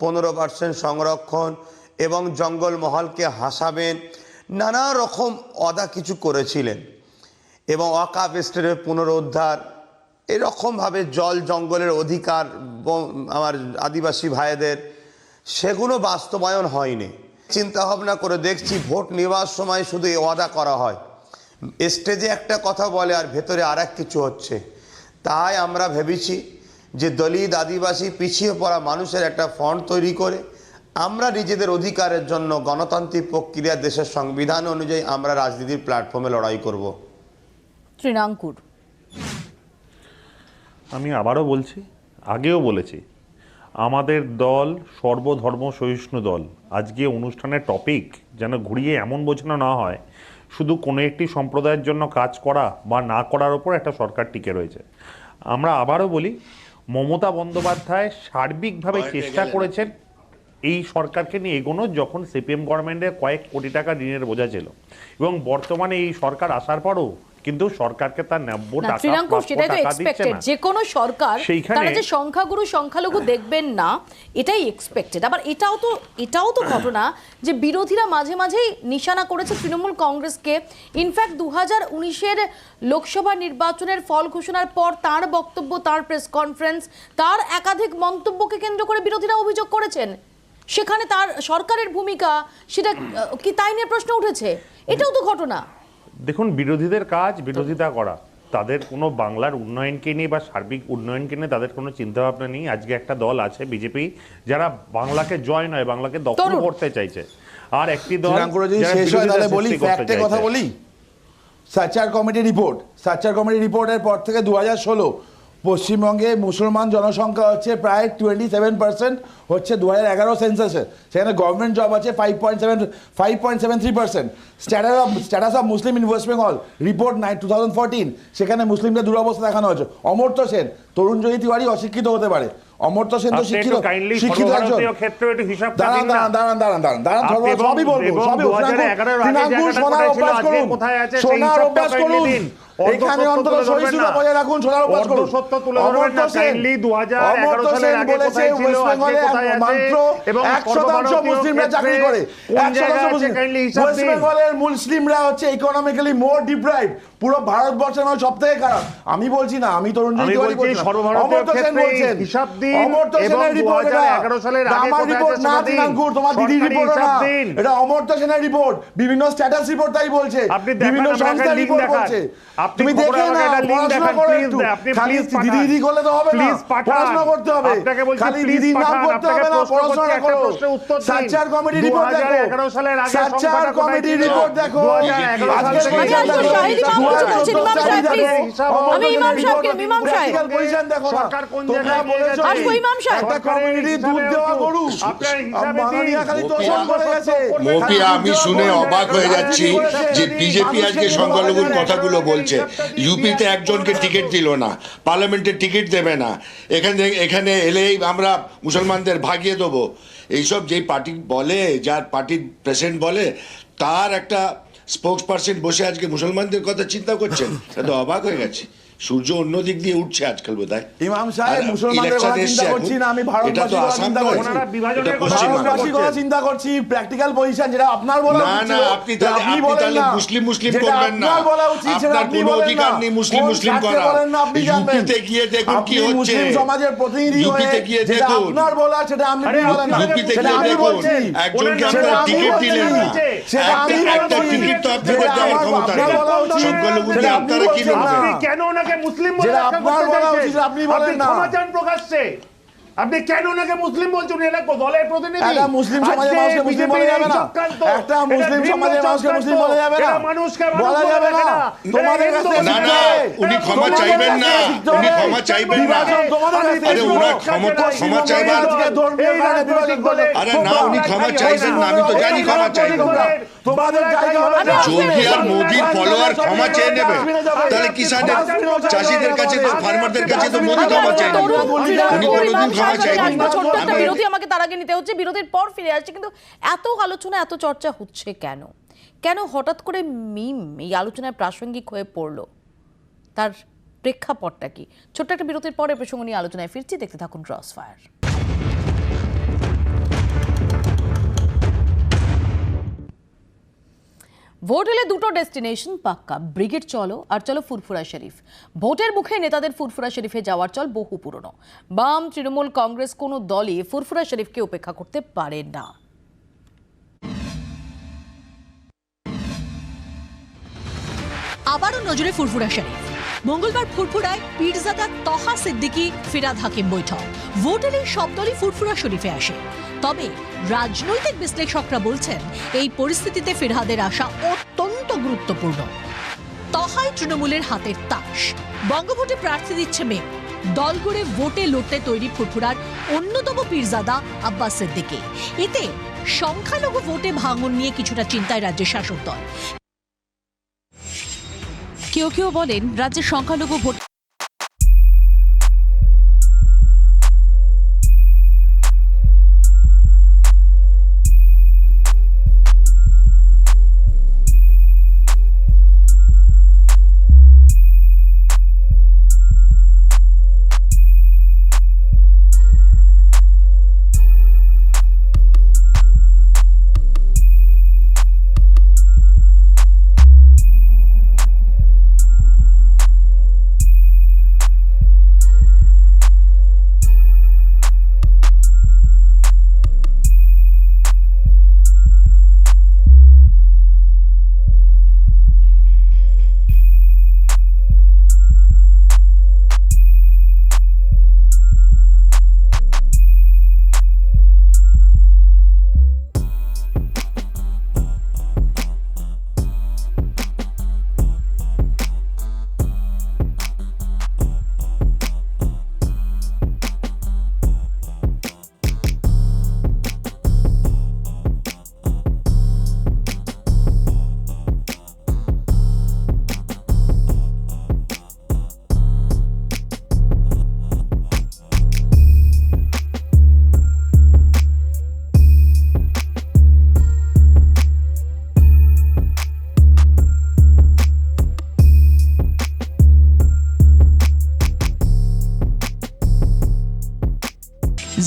J: 15% সংরক্ষণ এবং জঙ্গলমহলকে হাসাবেন, নানা রকম ওয়াদা কিছু করেছিলেন, এবং ওয়াকাফ এস্টেটের পুনরুদ্ধার, এরকমভাবে জল জঙ্গলের অধিকার আমার আদিবাসী ভাইদের, সেগুলো বাস্তবায়ন হয়নি। চিন্তা ভাবনা করে দেখছি ভোট নেওয়ার সময় শুধু এই ওয়াদা করা হয়, স্টেজে একটা কথা বলে আর ভেতরে আর এক কিছু হচ্ছে। তাই আমরা ভেবেছি যে দলিত আদিবাসী পিছিয়ে পড়া মানুষের একটা ফন্ড তৈরি করে আমরা নিজেদের অধিকারের জন্য গণতান্ত্রিক প্রক্রিয়া, দেশের সংবিধান অনুযায়ী আমরা রাজনীতির প্ল্যাটফর্মে লড়াই করব।
A: তৃণাঙ্কুর,
E: আমি আবারও বলছি, আগেও বলেছি, আমাদের দল সর্বধর্ম সহিষ্ণু দল। আজকে অনুষ্ঠানের টপিক যেন ঘুরিয়ে এমন বোঝানো না হয় শুধু কোনো একটি সম্প্রদায়ের জন্য কাজ করা বা না করার ওপর একটা সরকার টিকে রয়েছে। আমরা আবারও বলি, মমতা বন্দ্যোপাধ্যায় সার্বিকভাবে চেষ্টা করেছেন এই সরকারকে নিয়ে এগোনোর, যখন সিপিএম গভর্নমেন্টের কয়েক কোটি টাকা ঋণের বোঝা ছিল, এবং বর্তমানে এই সরকার আসার পরও কিন্তু সরকারকে তার 90 টাকা দিচ্ছে না।
A: যে কোনো সরকার তারা যে সংখ্যালঘু দেখবেন না, এটাই এক্সপেক্টেড। আবার এটাও তো ঘটনা যে বিরোধীরা মাঝে মাঝেই নিশানা করেছে তৃণমূল কংগ্রেসকে। ইনফ্যাক্ট 2019-এর লোকসভা নির্বাচনের ফল ঘোষণার পর তার বক্তব্য, তার প্রেস কনফারেন্স, তার একাধিক মন্তব্যকে কেন্দ্র করে বিরোধীরা অভিযোগ করেছেন সেখানে তার সরকারের ভূমিকা, সেটা কি তাই নিয়ে প্রশ্ন উঠেছে। এটাও তো ঘটনা।
E: দেখুন, বিরোধীদের কাজ বিরোধিতা করা, তাদের কোনো বাংলার উন্নয়নকে নিয়ে বা সার্বিক উন্নয়নকে নিয়ে তাদের কোনো চিন্তাভাবনা নেই। আজকে একটা দল আছে বিজেপি, যারা বাংলাকে জয় নয় বাংলাকে দখল করতে চাইছে, আর একটি দল
G: কথা বলি। সার্চার কমিটি রিপোর্টের পর থেকে 2016 পশ্চিমবঙ্গে মুসলমান জনসংখ্যা হচ্ছে প্রায় 27%, হচ্ছে 2011 সেন্সাসে। সেখানে গভর্নমেন্ট জব আছে 5.73%। Status of Muslim in West Bengal report 2014, সেখানে মুসলিমদের দুরবস্থা দেখানো হয়েছে। অমর্ত্য সেন, তরুণ জয়ী তিওয়ারি অশিক্ষিত হতে পারে, অমর্ত্য সেন তো শিক্ষিত একজন। দাঁড়ান, সবই বলবো, সোনার অভ্যাস করুন। এখানে
E: অর্ধসত্য
G: অন্তত
E: তুলে ধরবেন
G: সহিষ্ণুতা
E: না।
G: বজায় রাখুন, সোনার উপবাস করুন।
E: অর্ধসত্য তুলে ধরবেন না। কাইন্ডলি 2011 সালের আগে কোথায় ছিল, আজকে কোথায় আছে, এবং
G: 1% মুসলিমরা চাকরি করে,
E: কোন
G: 1%
E: জায়গায় আছে,
G: মুসলিম।
E: কাইন্ডলি হিসাব
G: ওয়েস্ট
E: দিন।
G: বেঙ্গলের মুসলিমরা হচ্ছে ইকোনমিক্যালি মোর ডিপ্রাইভড, পুরো ভারতবর্ষের মধ্যে সবথেকে খারাপ। আমি বলছি না, আমি তরুণ
E: আমি বলছি সর্বভারতীয় ক্ষেত্রে হিসাব দিন, এবং 2011 সালের আগে
G: আমার
E: কোথায়
G: রিপোর্ট
E: আছে
G: না
E: সেটা দিন।
G: দিনাঙ্কুর, তোমার দিদির
E: সরকারি
G: রিপোর্ট
E: হিসাব
G: না,
E: দিন।
G: এটা অমর্ত্য সেনের রিপোর্ট, বিভিন্ন স্ট্যাটাস রিপোর্ট তাই বলছে,
E: আপনি দেখান,
G: বিভিন্ন
E: আমাকে
G: সংস্থার
E: লিংক
G: রিপোর্ট
E: দেখান।
G: বলছে।
E: আপনি
G: তুমি
E: খবরে
G: দেখে
E: আমাকে
G: না,
E: একটা লিংক
G: পড়াশোনা
E: দেখান,
G: করো
E: প্লিজ
G: একটু,
E: আপনি
G: খালি
E: প্লিজ পাঠান।
G: দিদি করলে তো হবে না,
E: প্লিজ পাঠান।
G: পড়াশোনা করতে হবে,
E: আপনাকে বলছি
G: খালি
E: প্লিজ
G: দিদির নাম
E: পাঠান।
G: করতে হবে
E: আপনাকে
G: না,
E: প্রশ্ন
G: পড়াশোনা
E: করছি, একটা
G: করো।
E: প্রশ্নের উত্তর দিন।
G: সাচ্চার কমিটি রিপোর্ট দেখো,
E: 2011 সালের আগে
G: সাচ্চার
E: সংখ্যাটা কোথায়
G: কমিটি
E: ছিল?
G: রিপোর্ট দেখো,
E: 2011 সাল
G: আজকে
E: থেকে
A: আমি
G: হিসাব
A: আসবো,
G: দেখো,
A: শাহিদ ইমাম কিছু বলছেন, ইমাম সাহেব, please। আমি ইমাম সাহেবকে, ইমাম সাহেব।
G: পজিশন দেখো না,
E: সরকার কোন
G: তোমরা
E: জায়গায় নিয়ে
G: বলেছো
E: যাচ্ছে?
A: আসবো, ইমাম সাহেব।
G: একটা কমিউনিটি দুধ দেওয়া গরু,
E: আপনার হিসাবে
G: মাননীয়া খালি তোষণ করে গেছে।
F: মপিয়া, আমি শুনে অবাক হয়ে যাচ্ছি যে বিজেপি আজকে সংখ্যালঘুর কথাগুলো বলছে। ইউপিতে একজনকে টিকিট দিল না, পার্লামেন্টে টিকিট দেবে না, এখানে এলেই আমরা মুসলমানদের ভাগিয়ে দেবো, এইসব যেই পার্টি বলে, যার পার্টির প্রেসিডেন্ট বলে, তার একটা স্পোক্স পার্সন বসে আজকে মুসলমানদের কথা চিন্তা করছেন। এটা তো অবাক হয়ে গেছে। সূর্য অন্য দিক দিয়ে উঠছে আজকাল বোধহয়।
G: ইমাম সাহেব, মুসলমানদের কথা চিন্তা করছি না, আমি ভারতবাসীর কথা চিন্তা করছি।
E: ওনারা বিভাজনের কথা
G: ভারতবাসীর কথা চিন্তা করছি, প্র্যাকটিক্যাল পজিশন যেটা আপনার বলা
F: না
G: উচিত
F: না,
G: ছিল,
F: আপনি
G: যেটা
F: তাহলে
G: বলেন
F: তাহলে
G: না।
F: মুসলিম
G: যেটা
F: করবেন না।
G: আপনার বলা উচিত সেটা
F: আপনার
G: আপনি
F: কোনো
G: বলেন
F: অধিকার
G: না।
F: নেই
G: কোন
F: মুসলিম
G: স্বার্থে
F: করা।
G: বলেন না, আপনি জানবেন।
F: ইউপিতে গিয়ে দেখুন কি
G: আপনি
F: হচ্ছে।
G: মুসলিম সমাজের প্রতিনিধি হয়ে
F: ইউপিতে গিয়ে
G: যেটা
F: দেখুন।
G: আপনার বলা সেটা আমি
E: আরে
G: বলেন না,
F: ইউপিতে
G: সেটা
F: গিয়ে
G: আমি
F: দেখুন,
G: বলছি।
F: একজনকে
G: সেটা
F: আপনারা
G: আমি
F: টিকিট
G: বলছি।
F: দিলেন না।
G: সেটা আমি
F: একটা
G: বলছি।
F: টিকিট তো আপনাদের
G: যেটা
F: দেওয়ার
G: আমার
F: ক্ষমতা
G: আপনার
F: নেই।
G: বলা উচিত।
F: সংখ্যালঘুদের
G: সেটা আপনি
F: আপনারা কি
G: বলছেন না।
E: আপনি কেন ওনাকে মুসলিম বলে
G: যেটা
E: ব্যাখ্যা
G: আপনার
E: করতে
G: বলা
E: চাইছেন?
G: উচিত আপনি বলেন না।
E: ক্ষমা চান প্রকাশ্যে। আপনি কেন ওনাকে মুসলিম বলছেন? এরা দলের প্রতিনিধি।
G: একটা মুসলিম সমাজের
E: আজকে
G: মানুষকে মুসলিম বলা
E: বিজেপির
G: যাবে
E: এই
G: না।
E: চক্রান্ত,
G: একটা
E: এটা
G: মুসলিম
E: ভিন্ন
G: সমাজের মানুষকে মুসলিম
E: চক্রান্ত,
G: বলা যাবে না।
E: এরা মানুষকে মানুষ
G: বলা
E: বলে
G: যাবে
E: দেখে
G: না।
E: না।
G: তোমাদের
E: এরা
G: কাছে
E: হিন্দু
F: না না,
E: মুসলিম।
F: উনি
E: এরা
F: ক্ষমা
E: তোমাদের
F: চাইবেন
E: কাছে
F: না,
E: শিখতে
F: উনি
E: হবে।
F: ক্ষমা চাইবেন না।
G: বিভাজন তোমাদের কাছে
F: আরে
G: শিখতে
F: ওনার
G: হবে।
F: ক্ষমতা
G: পশ্চিমবঙ্গে
F: চাইবেন।
G: আজকে ধর্মীয়
E: এই
G: কারণে বিভাজন
E: রাজনৈতিক
G: করলে
E: দলের-
F: আরে না, উনি ক্ষমা চাইবেন না, আমি তো জানি ক্ষমা চাইবেন না।
G: তোমাদের জায়গা হবে না।
F: যোগী আর মোদির ফলোয়ার ক্ষমা চেয়ে নেবে, তাহলে কিষানের চাষিদের কাছে তো, ফার্মারদের কাছে তো মোদি ক্ষমা চাই নেবে। উনি কোনোদিন ক্ষমা চাইবেন না।
A: ছোট্ট একটা
F: আমি-
A: বিরতি আমাকে তার আগে নিতে হচ্ছে, বিরতির পর ফিরে আসছে। কিন্তু এত আলোচনা, এত চর্চা হচ্ছে কেন? কেন হঠাৎ করে মিম এই আলোচনায় প্রাসঙ্গিক হয়ে পড়লো? তার প্রেক্ষাপটটা কি? ছোট্ট একটা বিরতির পরে প্রসঙ্গ নিয়ে আলোচনায় ফিরছি, দেখতে থাকুন ক্রস ফায়ার। ভোট হলে দুটো ডেস্টিনেশন পাক্কা, ব্রিগেড চলো আর চলো ফুরফুরা শরীফ। ভোটের মুখে নেতাদের ফুরফুরা শরীফে যাওয়ার চল বহু পুরনো। বাম, তৃণমূল, কংগ্রেস কোনো দলই ফুরফুরা শরীফকে উপেক্ষা করতে পারে না।
B: আবারও নজরে ফুরফুরা শরীফ। মঙ্গলবার ফুরফুরায় পীরজাদা তহা সিদ্দিকী, ফিরহাদ হাকিম বৈঠক। ভোট এলে সব দলই ফুরফুরা শরীফে আসে। তবে রাজনৈতিক বিশ্লেষকরা বলছেন এই পরিস্থিতিতে ফিরহাদের আসা অত্যন্ত গুরুত্বপূর্ণ। তহাই তৃণমূলের হাতের তাস। বঙ্গভোটে প্রার্থী দিচ্ছে মেম। দল গড়ে ভোটে লড়তে তৈরি ফুরফুরার অন্যতম পীরজাদা আব্বাস সিদ্দিকী। এতে সংখ্যালঘু ভোটে ভাঙন নিয়ে কিছুটা চিন্তায় রাজ্যের শাসক দল। কেউ কেউ বলেন রাজ্যের সংখ্যালঘু ভোট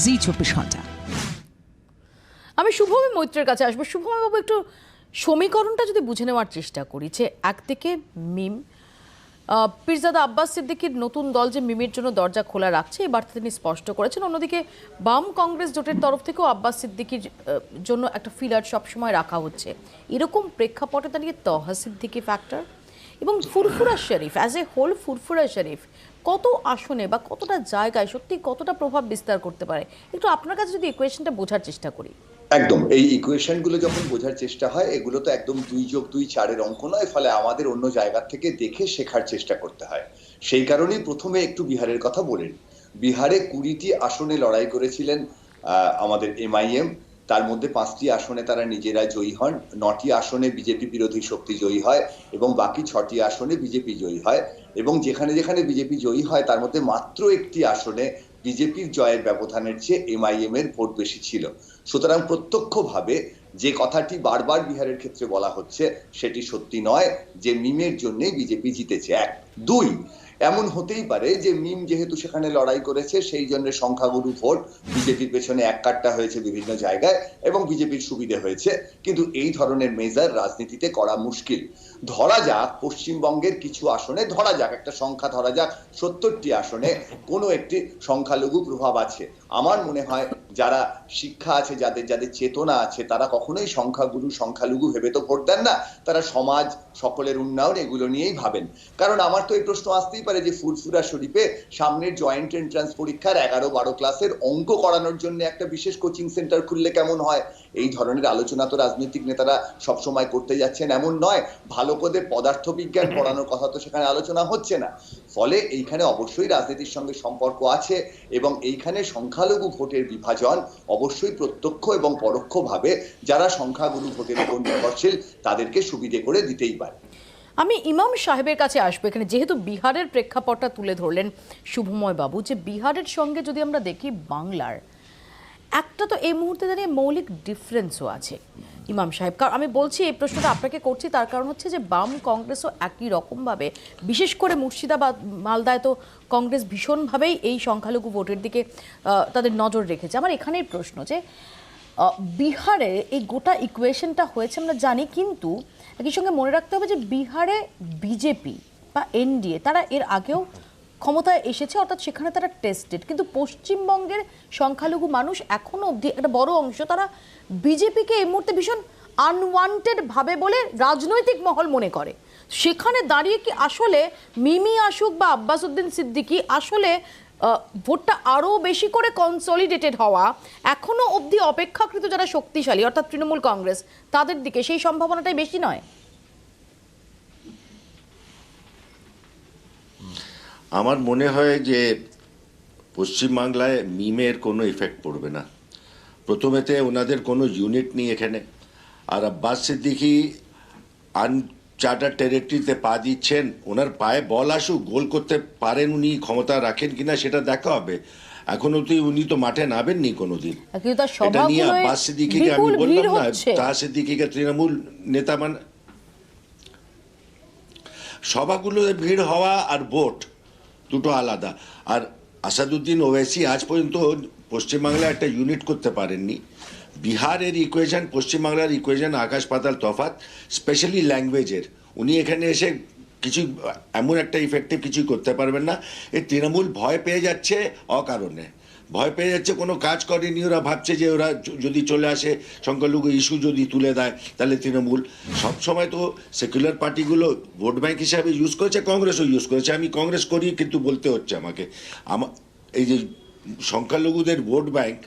B: জি24 ঘন্টা।
A: আমি শুভমী মৈত্রের কাছে আসবো। শুভমী বাবু, একটু সমীকরণটা যদি বুঝে নেওয়ার চেষ্টা করি, যে একদিকে মিম, পীরজাদা আব্বাস সিদ্দিকীর নতুন দল যে মিমের জন্য দরজা খোলা রাখছে, এই বার্তা তিনি স্পষ্ট করেছেন। অন্যদিকে বাম কংগ্রেস জোটের তরফ থেকেও আব্বাস সিদ্দিকীর জন্য একটা ফিলার সবসময় রাখা হচ্ছে। এরকম প্রেক্ষাপটে দাঁড়িয়ে তহা সিদ্দিকী ফ্যাক্টর এবং Furfura Sharif as a whole, Furfura Sharif কত আসনে বা কতটা জায়গায় সত্যি কতটা প্রভাব বিস্তার করতে পারে, একটু আপনার কাছে যদি ইকুয়েশনটা বোঝার চেষ্টা করি।
H: একদম, এই ইকুয়েশন গুলো যখন বোঝার চেষ্টা হয়, এগুলো তো একদম 2+2=4 অঙ্ক নয়, ফলে আমাদের অন্য জায়গা থেকে দেখে শেখার চেষ্টা করতে হয়। সেই কারণেই প্রথমে একটু বিহারের কথা বলেন। বিহারে 20টি আসনে লড়াই করেছিলেন আমাদের এমআইএম, তার মধ্যে 5টি আসনে তারা নিজেরা জয়ী হন, 9টি আসনে বিজেপি বিরোধী শক্তি জয়ী হয় এবং বাকি 6টি আসনে বিজেপি জয়ী হয়। এবং যেখানে যেখানে বিজেপি জয়ী হয় তার মধ্যে মাত্র একটি আসনে বিজেপির জয়ের ব্যবধানের চেয়ে এমআইএম এর ভোট বেশি ছিল। সুতরাং প্রত্যক্ষভাবে যে কথাটি বারবার বিহারের ক্ষেত্রে বলা হচ্ছে সেটি সত্যি নয় যে মিমের জন্যই বিজেপি জিতেছে। 1, 2, এমন হতেই পারে যে মিম যেহেতু সেখানে লড়াই করেছে সেই জন্য সংখ্যাগুরু ভোট বিজেপির পেছনে এক কাট্টা হয়েছে বিভিন্ন জায়গায় এবং বিজেপির সুবিধে হয়েছে, কিন্তু এই ধরনের মেজার রাজনীতিতে করা মুশকিল। ধরা যাক পশ্চিমবঙ্গের কিছু আসনে, ধরা যাক একটা সংখ্যা, ধরা যাক 70টি আসনে কোনো একটি সংখ্যালঘু প্রভাব আছে। আমার মনে হয় যারা শিক্ষা আছে, যাদের যাদের চেতনা আছে, তারা কখনোই সংখ্যাগুরু সংখ্যালঘু ভেবে তো ভোট দেন না, তারা সমাজ, সকলের উন্নয়ন এগুলো নিয়েই ভাবেন। কারণ আমার তো এই প্রশ্ন আসতেই পারে যে ফুরফুরা শরীফে সামনের জয়েন্ট এন্ট্রান্স পরীক্ষার 11-12 ক্লাসের অঙ্ক করানোর জন্য একটা বিশেষ কোচিং সেন্টার খুললে কেমন হয়। এই ধরনের আলোচনা তো রাজনৈতিক নেতারা সবসময় করতে যাচ্ছেন এমন নয়। ভালো করে পদার্থবিজ্ঞান পড়ানোর কথা তো সেখানে আলোচনা হচ্ছে না। ফলে এইখানে অবশ্যই রাজনীতির সঙ্গে সম্পর্ক আছে এবং এইখানে সংখ্যালঘু ভোটের বিভাজন অবশ্যই প্রত্যক্ষ এবং পরোক্ষভাবে যারা সংখ্যাগুরু ভোটের উপর নির্ভরশীল তাদেরকে সুবিধে করে দিতেই পারে।
A: আমি ইমাম সাহেবের কাছে আসবো এখানে, যেহেতু বিহারের প্রেক্ষাপটটা তুলে ধরলেন শুভময় বাবু, যে বিহারের সঙ্গে যদি আমরা দেখি বাংলার একটা তো এই মুহূর্তে দাঁড়িয়ে মৌলিক ডিফারেন্সও আছে ইমাম সাহেব। কারণ আমি বলছি, এই প্রশ্নটা আপনাকে করছি তার কারণ হচ্ছে যে বাম কংগ্রেসও একই রকমভাবে, বিশেষ করে মুর্শিদাবাদ মালদায় তো কংগ্রেস ভীষণভাবেই এই সংখ্যালঘু ভোটের দিকে তাদের নজর রেখেছে। আমার এখানেই প্রশ্ন যে বিহারে এই গোটা ইকুয়েশনটা হয়েছে আমরা জানি, কিন্তু একই সঙ্গে মনে রাখতে হবে যে বিহারে বিজেপি বা এনডিএ তারা এর আগেও ক্ষমতায় এসেছে, অর্থাৎ সেখানে তারা টেস্টেড। কিন্তু পশ্চিমবঙ্গের সংখ্যালঘু মানুষ এখনো অবধি একটা বড় অংশ তারা বিজেপিকে এই মুহূর্তে ভীষণ আনওয়ান্টেড ভাবে বলে রাজনৈতিক মহল মনে করে। সেখানে দাঁড়িয়ে কি আসলে মিমি আসুক বা আব্বাস উদ্দিন সিদ্দিকী আসলে ভোটটা আরও বেশি করে কনসলিডেটেড হওয়া এখনো অবধি অপেক্ষাকৃত যারা শক্তিশালী অর্থাৎ তৃণমূল কংগ্রেস তাদের দিকে সেই সম্ভাবনাটাই বেশি নয়?
F: আমার মনে হয় যে পশ্চিমবাংলায় মিমের কোনো ইফেক্ট পড়বে না। প্রথমেতে ওনাদের কোনো ইউনিট নেই এখানে, আর আব্বাস সিদ্দিকী আনচার্টার্ড টেরিটরিতে পা দিচ্ছেন। ওনার পায়ে বল আসুক, গোল করতে পারেন উনি, ক্ষমতা রাখেন কিনা সেটা দেখা হবে। এখনো তো উনি তো মাঠে নামেননি কোনোদিন। এটা নিয়ে আব্বাস সিদ্দিকীকে আমি বললাম না, তাহা সিদ্দিকীকে তৃণমূল নেতা মানে, সভাগুলোতে ভিড় হওয়া আর ভোট দুটো আলাদা। আর আসাদুদ্দিন ওওয়াইসি আজ পর্যন্ত পশ্চিমবাংলায় একটা ইউনিট করতে পারেননি। বিহারের ইকুয়েশন পশ্চিমবাংলার ইকুয়েশন আকাশ পাতাল তফাৎ, স্পেশালি ল্যাঙ্গুয়েজের। উনি এখানে এসে কিছু এমন একটা ইফেক্টিভ কিছুই করতে পারবেন না। এই তৃণমূল ভয় পেয়ে যাচ্ছে অকারণে, ভয় পেয়ে যাচ্ছে, কোনো কাজ করেনি। ওরা ভাবছে যে ওরা যদি চলে আসে, সংখ্যালঘু ইস্যু যদি তুলে দেয়, তাহলে তৃণমূল সবসময় তো সেকুলার পার্টিগুলো ভোট ব্যাংক হিসাবে ইউজ করেছে, কংগ্রেসও ইউজ করেছে। আমি কংগ্রেস করি, কিন্তু বলতে হচ্ছে আমাকে, এই যে সংখ্যালঘুদের ভোট ব্যাংক,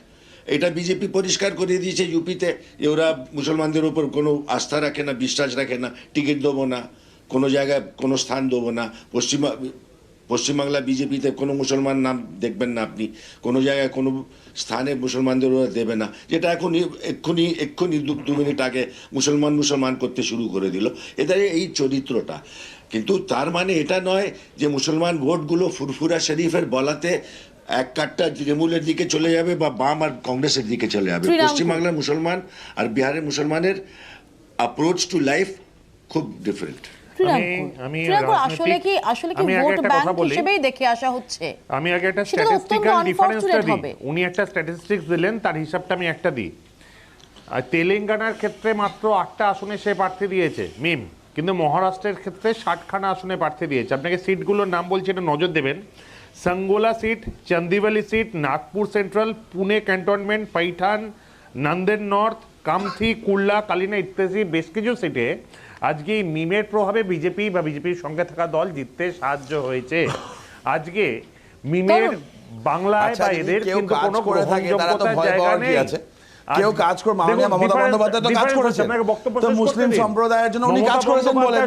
F: এটা বিজেপি পরিষ্কার করে দিয়েছে ইউপিতে, যে ওরা মুসলমানদের ওপর কোনো আস্থা রাখে না, বিশ্বাস রাখে না, টিকিট দেবো না, কোনো জায়গায় কোনো স্থান দেবো না। পশ্চিমবাংলা বিজেপিতে কোনো মুসলমান নাম দেখবেন না আপনি, কোনো জায়গায় কোনো স্থানে মুসলমানদের ওরা দেবে না, যেটা এক্ষুনি 2 মিনিট আগে মুসলমান করতে শুরু করে দিল। এদের এই চরিত্রটা, কিন্তু তার মানে এটা নয় যে মুসলমান ভোটগুলো ফুরফুরা শরীফের বলাতে এক কাটটা তৃণমূলের দিকে চলে যাবে বা বাম আর কংগ্রেসের দিকে চলে যাবে। পশ্চিমবাংলার মুসলমান আর বিহারের মুসলমানের অ্যাপ্রোচ টু লাইফ খুব ডিফারেন্ট।
A: শ্রীরাঙ্কুর আসলে কি ভোট ব্যাংক হিসেবেই দেখে আসা হচ্ছে?
E: আমি আগে একটা
A: সেটা তো অত্যন্ত
E: স্ট্যাটিস্টিক্যাল ডিফারেন্সটা
A: unfortunate
E: দিই।
A: হবে।
E: উনি একটা স্ট্যাটিস্টিক্স দিলেন, তার হিসাবটা আমি একটা দিই। আর তেলেঙ্গানার ক্ষেত্রে মাত্র 8টা আসনে সে প্রার্থী দিয়েছে মিম, কিন্তু মহারাষ্ট্রের ক্ষেত্রে 60খানা আসনে প্রার্থী দিয়েছে। আপনাকে সিটগুলোর নাম বলছি, এটা নজর দেবেন। Sangola seat, Chandivali seat, Nagpur central, Pune cantonment, Paithan, Nanded north, Kamthi, Kurla, Kalina ইত্যাদি বেশ কিছু সিটে আজকে এই মিমের প্রভাবে বিজেপি বা বিজেপির সঙ্গে থাকা দল জিততে সাহায্য হয়েছে। আজকে মিমের বাংলায়
G: আচ্ছা,
E: বা
G: যদি
E: এদের
G: কেউ
E: কিন্তু
G: কাজ
E: কোনো
G: করে থাকে, তারা তো
E: গ্রহণযোগ্যতার
G: ভয়
E: জায়গা
G: পাওয়ার কি
E: নেই।
G: আছে? কেউ কাজ করে, মাননীয় মমতা বন্দ্যোপাধ্যায় তো কাজ করেছেন, তো মুসলিম সম্প্রদায়ের জন্য উনি কাজ করেছেন বলে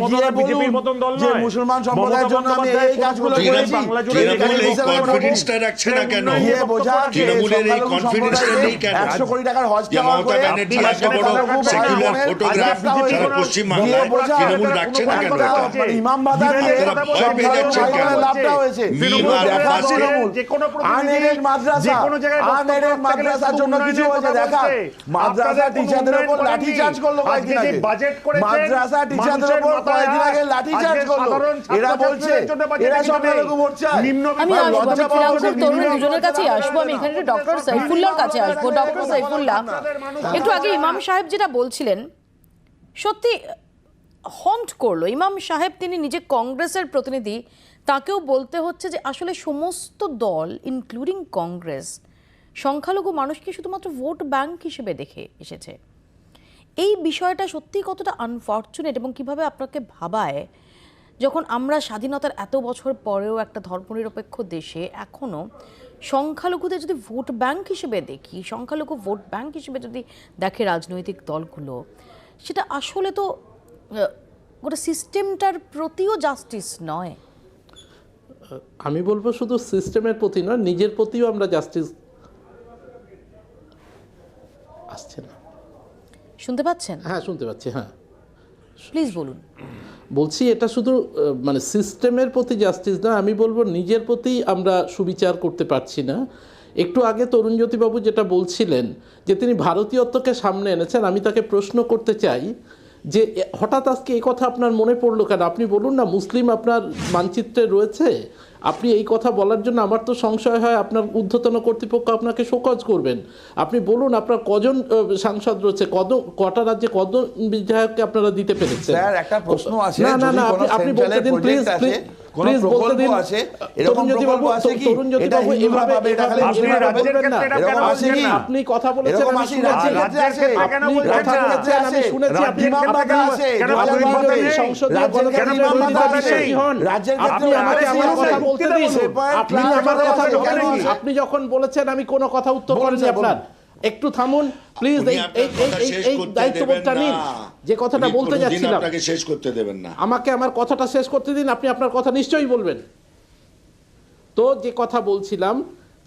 G: গিয়ে বলুন যে মুসলমান সম্প্রদায়ের জন্য আমি এই কাজগুলো করেছি।
F: তৃণমূল এই কনফিডেন্সটা রাখছে না কেন?
G: গিয়ে বোঝা
F: তৃণমূলের এই কনফিডেন্সটা নেই কেন?
G: 100 কোটি টাকার হজ
F: যে মমতা ব্যানার্জি এত বড় সেকুলার ফটোগ্রাফ সারা পশ্চিম বাংলায় তৃণমূল রাখছে না কেন?
G: ইমাম বাদা দিয়ে
F: ভয় পেয়ে যাচ্ছে কেন?
G: লাভটা হয়েছে আনএডেড মাদ্রাসা, আনএডেড মাদ্রাসার জন্য কিছু হয়েছে দেখা? মাদ্রাসা টিচারদের উপর লাঠি চার্জ করলো কয়েকদিন আগে, মাদ্রাসা টিচারদের উপর কয়েকদিন আগে লাঠি চার্জ করলো। এরা বলছে এরা সংখ্যালঘু ভোট চায়।
A: আমি তরুণ দুজনের কাছেই আসবো। আমি এখানে ডক্টর সাইফুল্লাহর কাছে আসবো। ডক্টর সাইফুল্লাহ, একটু আগে ইমাম সাহেব যেটা বলছিলেন সত্যি হন্ট করলো। ইমাম সাহেব তিনি নিজে কংগ্রেসের প্রতিনিধি, তাকেও বলতে হচ্ছে যে আসলে সমস্ত দল ইনক্লুডিং কংগ্রেস সংখ্যালঘু মানুষকে শুধুমাত্র ভোট ব্যাংক হিসেবে দেখে এসেছে। এই বিষয়টা সত্যিই কতটা আনফর্চুনেট এবং কিভাবে আপনাকে ভাবায় যখন আমরা স্বাধীনতার এত বছর পরেও একটা ধর্মনিরপেক্ষ দেশে এখনও সংখ্যালঘুদের যদি ভোট ব্যাংক হিসেবে দেখি, সংখ্যালঘু ভোট ব্যাংক হিসেবে যদি দেখে রাজনৈতিক দলগুলো, সেটা আসলে তো গোটা সিস্টেমটার প্রতিও জাস্টিস নয়।
I: আমি বলবো শুধু সিস্টেমের প্রতি নয়, নিজের প্রতিও আমরা জাস্টিস আসছে না।
A: শুনতে পাচ্ছেন?
I: হ্যাঁ শুনতে পাচ্ছি, হ্যাঁ
A: প্লিজ বলুন।
I: বলছি এটা শুধু মানে সিস্টেমের প্রতি জাস্টিস না, আমি বলবো নিজের প্রতি আমরা সুবিচার করতে পারছি না। একটু আগে তরুণজ্যোতিবাবু যেটা বলছিলেন যে তিনি ভারতীয়ত্বকে সামনে এনেছেন, আমি তাকে প্রশ্ন করতে চাই যে হঠাৎ আজকে এই কথা আপনার মনে পড়লো কেন? আপনি বলুন না, মুসলিম আপনার মানচিত্রে রয়েছে, আপনি এই কথা বলার জন্য আমার তো সংশয় হয় আপনার ঊর্ধ্বতন কর্তৃপক্ষ আপনাকে শোকজ করবেন। আপনি বলুন আপনার কজন সাংসদ রয়েছে, কটা রাজ্যে কজন বিধায়ককে আপনারা দিতে পেরেছেন?
G: স্যার একটা প্রশ্ন আছে,
I: না না না, আপনি বলতে দিন প্লিজ, প্লিজ বলতে দিন। তরুণজ্যোতিবাবু এভাবে বলবেন না। আপনি কথা বলেছেন আমি শুনেছি, আমি শুনেছি আপনি সংসদীয় আপনি আমাকে আমার কথা বলতে দিন। আপনি যখন বলেছেন আমি কোনো কথা উত্তর করিনি আপনার, একটু থামুন প্লিজ। এই দায়িত্ববোধটা নিন। যে কথাটা বলতে যাচ্ছিলাম
F: শেষ করতে দেবেন না,
I: আমাকে আমার কথাটা শেষ করতে দিন। আপনি আপনার কথা নিশ্চয়ই বলবেন। তো যে কথা বলছিলাম